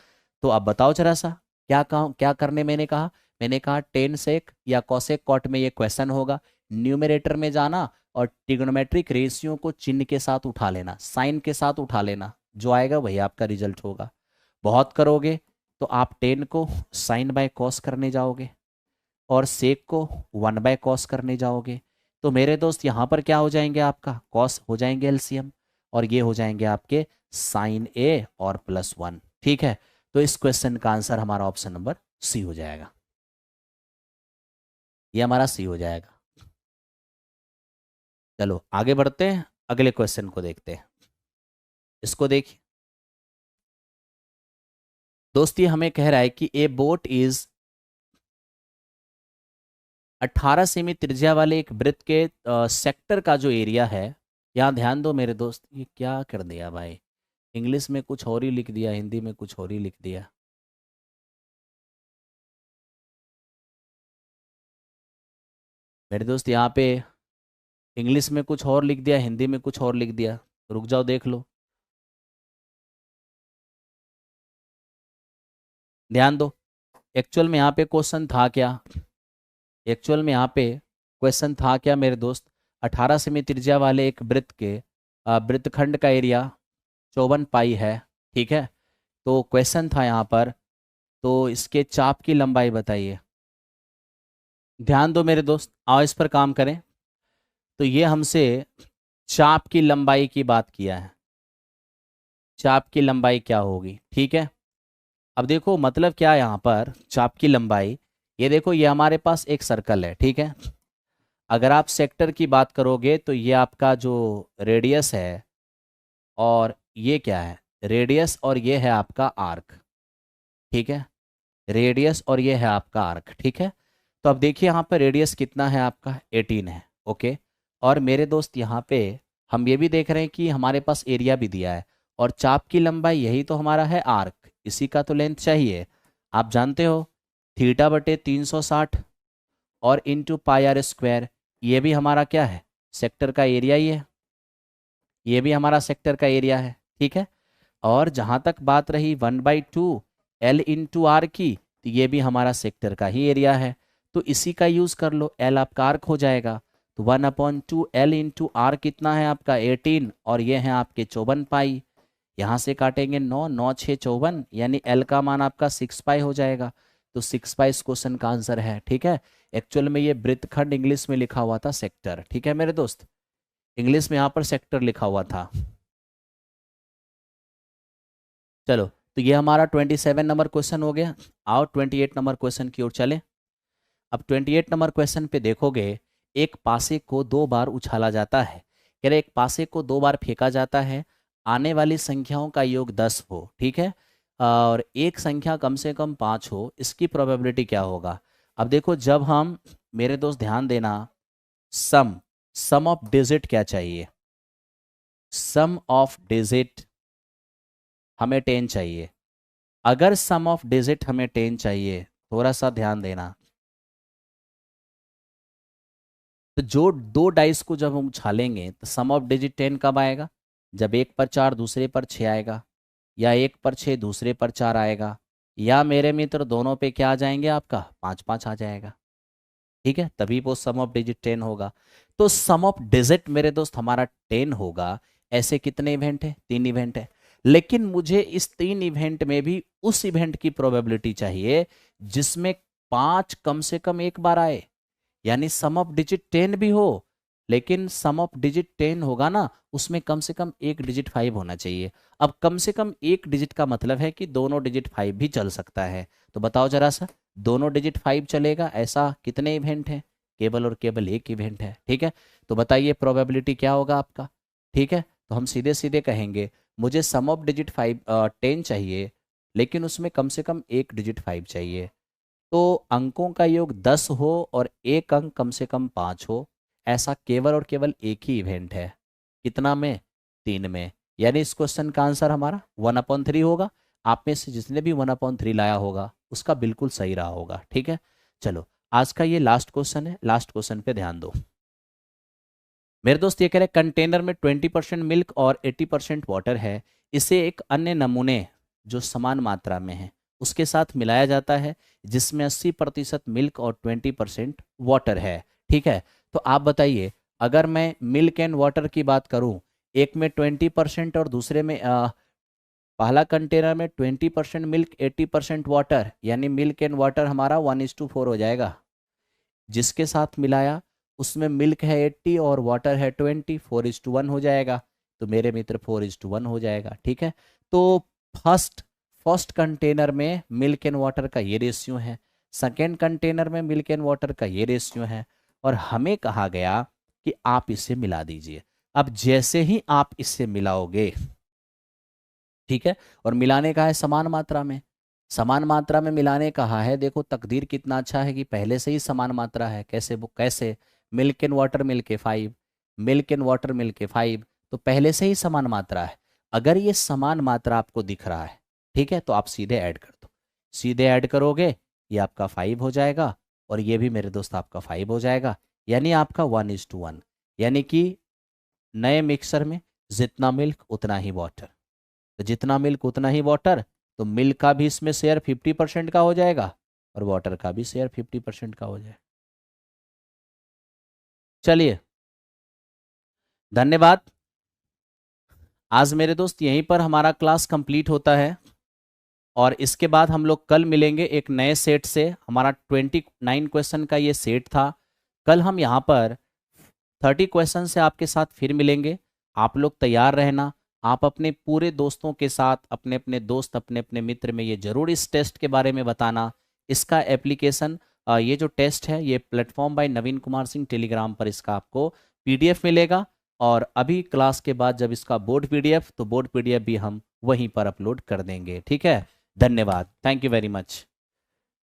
तो अब बताओ जरा सा क्या करने मैंने कहा 10 सेक या कॉसेक कॉट में ये क्वेश्चन होगा, न्यूमरेटर में जाना और ट्रिग्नोमेट्रिक रेशियो को चिन्ह के साथ उठा लेना, साइन के साथ उठा लेना, जो आएगा वही आपका रिजल्ट होगा। बहुत करोगे तो आप 10 को साइन बाय कॉस करने जाओगे और सेक को 1 बाय कॉस करने जाओगे, तो मेरे दोस्त यहाँ पर क्या हो जाएंगे, आपका कॉस हो जाएंगे एलसीएम, और ये हो जाएंगे आपके साइन ए और प्लस 1। ठीक है, तो इस क्वेश्चन का आंसर हमारा ऑप्शन नंबर सी हो जाएगा, ये हमारा सी हो जाएगा। चलो आगे बढ़ते हैं, अगले क्वेश्चन को देखते हैं। इसको देखिए दोस्त, ये हमें कह रहा है कि ए बोट इज 18 सेमी त्रिज्या वाले एक वृत्त के सेक्टर का जो एरिया है, यहाँ ध्यान दो मेरे दोस्त, ये क्या कर दिया भाई, इंग्लिश में कुछ और ही लिख दिया, हिंदी में कुछ और ही लिख दिया। मेरे दोस्त यहाँ पे इंग्लिश में कुछ और लिख दिया, हिंदी में कुछ और लिख दिया, रुक जाओ देख लो, ध्यान दो। एक्चुअल में यहाँ पे क्वेश्चन था क्या, एक्चुअल में यहाँ पे क्वेश्चन था क्या मेरे दोस्त, 18 सेमी त्रिज्या वाले एक वृत्त के वृत्तखंड का एरिया 54 पाई है, ठीक है। तो क्वेश्चन था यहाँ पर, तो इसके चाप की लंबाई बताइए। ध्यान दो मेरे दोस्त, आओ इस पर काम करें। तो ये हमसे चाप की लंबाई की बात किया है, चाप की लंबाई क्या होगी, ठीक है। अब देखो मतलब क्या है यहाँ पर चाप की लंबाई, ये देखो ये हमारे पास एक सर्कल है, ठीक है। अगर आप सेक्टर की बात करोगे तो ये आपका जो रेडियस है, और ये क्या है, रेडियस, और ये है आपका आर्क, ठीक है। रेडियस और ये है आपका आर्क, ठीक है। तो अब देखिए यहाँ पर रेडियस कितना है आपका, 18 है, ओके। और मेरे दोस्त यहाँ पे हम ये भी देख रहे हैं कि हमारे पास एरिया भी दिया है, और चाप की लंबाई यही तो हमारा है आर्क, इसी का तो लेंथ चाहिए। आप जानते हो थीटा बटे 360 और इंटू पाई आर स्क्वायर, ये भी हमारा क्या है, सेक्टर का एरिया ही है, ये भी हमारा सेक्टर का एरिया है, ठीक है। और जहाँ तक बात रही 1/2 एल इंटू आर की, तो ये भी हमारा सेक्टर का ही एरिया है, तो इसी का यूज़ कर लो, एल आपका आर्क हो जाएगा। तो 1/2 एल इंटू आर कितना है आपका 18, और ये है आपके 54 पाई। यहाँ से काटेंगे 9, 9 6 54, यानी एल का मान आपका 6 पाई हो जाएगा। तो 6 पाई इस क्वेश्चन का आंसर है, ठीक है। एक्चुअल में ये वृत्तखंड इंग्लिश में लिखा हुआ था सेक्टर, ठीक है मेरे दोस्त, इंग्लिश में यहाँ पर सेक्टर लिखा हुआ था। चलो, तो ये हमारा 27 नंबर क्वेश्चन हो गया। आओ 28 नंबर क्वेश्चन की ओर चले। अब 28 नंबर क्वेश्चन पे देखोगे, एक पासे को 2 बार उछाला जाता है, कह रहे एक पासे को 2 बार फेंका जाता है, आने वाली संख्याओं का योग 10 हो, ठीक है, और एक संख्या कम से कम 5 हो, इसकी प्रोबेबिलिटी क्या होगा। अब देखो जब हम, मेरे दोस्त ध्यान देना, सम सम ऑफ डिजिट क्या चाहिए, सम ऑफ डिजिट हमें 10 चाहिए। अगर सम ऑफ डिजिट हमें 10 चाहिए, थोड़ा सा ध्यान देना, तो जो दो डाइस को जब हम उछालेंगे तो सम ऑफ डिजिट 10 कब आएगा, जब एक पर 4 दूसरे पर 6 आएगा, या एक पर 6 दूसरे पर 4 आएगा, या मेरे मित्र दोनों पे क्या आ जाएंगे आपका 5 5 आ जाएगा, ठीक है, तभी वो सम ऑफ डिजिट 10 होगा। तो सम ऑफ डिजिट मेरे दोस्त हमारा 10 होगा। ऐसे कितने इवेंट है, 3 इवेंट है, लेकिन मुझे इस 3 इवेंट में भी उस इवेंट की प्रोबेबिलिटी चाहिए जिसमें 5 कम से कम एक बार आए, यानी सम ऑफ डिजिट 10 भी हो, लेकिन सम ऑफ डिजिट 10 होगा ना, उसमें कम से कम एक डिजिट 5 होना चाहिए। अब कम से कम एक डिजिट का मतलब है कि दोनों डिजिट 5 भी चल सकता है। तो बताओ जरा सा, दोनों डिजिट 5 चलेगा ऐसा कितने इवेंट हैं, केवल और केवल एक इवेंट है, ठीक है। तो बताइए प्रोबेबिलिटी क्या होगा आपका, ठीक है। तो हम सीधे सीधे कहेंगे मुझे सम ऑफ डिजिट 10 चाहिए, लेकिन उसमें कम से कम एक डिजिट 5 चाहिए। तो अंकों का योग 10 हो और एक अंक कम से कम 5 हो, ऐसा केवल और केवल एक ही इवेंट है, कितना में, 3 में। यानी इस क्वेश्चन का आंसर हमारा 1/3 होगा। आप में से जिसने भी 1/3 लाया होगा उसका बिल्कुल सही रहा होगा, ठीक है। चलो, आज का ये लास्ट क्वेश्चन है, लास्ट क्वेश्चन पे ध्यान दो मेरे दोस्त। ये कह रहे कंटेनर में 20% मिल्क और 80% वाटर है, इसे एक अन्य नमूने जो समान मात्रा में है उसके साथ मिलाया जाता है, जिसमें 80% मिल्क और 20% वाटर है, ठीक है। तो आप बताइए, अगर मैं मिल्क एंड वाटर की बात करूं, एक में 20% और दूसरे में पहला कंटेनर में 20% मिल्क 80% वाटर, यानी मिल्क एंड वाटर हमारा 1:4 हो जाएगा। जिसके साथ मिलाया उसमें मिल्क है 80 और वाटर है 20, 4:1 हो जाएगा। तो मेरे मित्र 4:1 हो जाएगा, ठीक है। तो फर्स्ट फर्स्ट कंटेनर में मिल्क एंड वाटर का ये रेशियो है, सेकेंड कंटेनर में मिल्क एंड वाटर का ये रेशियो है, और हमें कहा गया कि आप इसे मिला दीजिए। अब जैसे ही आप इससे मिलाओगे, ठीक है, और मिलाने का है समान मात्रा में, समान मात्रा में मिलाने कहा है। देखो तकदीर कितना अच्छा है कि पहले से ही समान मात्रा है। कैसे, वो कैसे, मिल्क एंड वाटर मिलके 5, मिल्क एंड वाटर मिलके 5, तो पहले से ही समान मात्रा है। अगर ये समान मात्रा आपको दिख रहा है, ठीक है, तो आप सीधे ऐड कर दो, सीधे ऐड करोगे, ये आपका 5 हो जाएगा, और ये भी मेरे दोस्त आपका 5 हो जाएगा, यानी आपका 1:1, यानी कि नए मिक्सर में जितना मिल्क उतना ही वाटर, तो जितना मिल्क उतना ही वाटर, तो मिल्क का भी इसमें शेयर 50% का हो जाएगा, और वाटर का भी शेयर 50% का हो जाएगा। चलिए, धन्यवाद। आज मेरे दोस्त यहीं पर हमारा क्लास कंप्लीट होता है, और इसके बाद हम लोग कल मिलेंगे एक नए सेट से। हमारा 29 क्वेश्चन का ये सेट था। कल हम यहाँ पर 30 क्वेश्चन से आपके साथ फिर मिलेंगे। आप लोग तैयार रहना। आप अपने पूरे दोस्तों के साथ, अपने अपने दोस्त, अपने अपने मित्र में ये जरूर इस टेस्ट के बारे में बताना। इसका एप्लीकेशन, ये जो टेस्ट है, ये प्लेटफॉर्म बाय नवीन कुमार सिंह टेलीग्राम पर इसका आपको पीडीएफ मिलेगा। और अभी क्लास के बाद जब इसका बोर्ड पीडीएफ, तो बोर्ड पीडीएफ भी हम वहीं पर अपलोड कर देंगे। ठीक है, धन्यवाद, थैंक यू वेरी मच।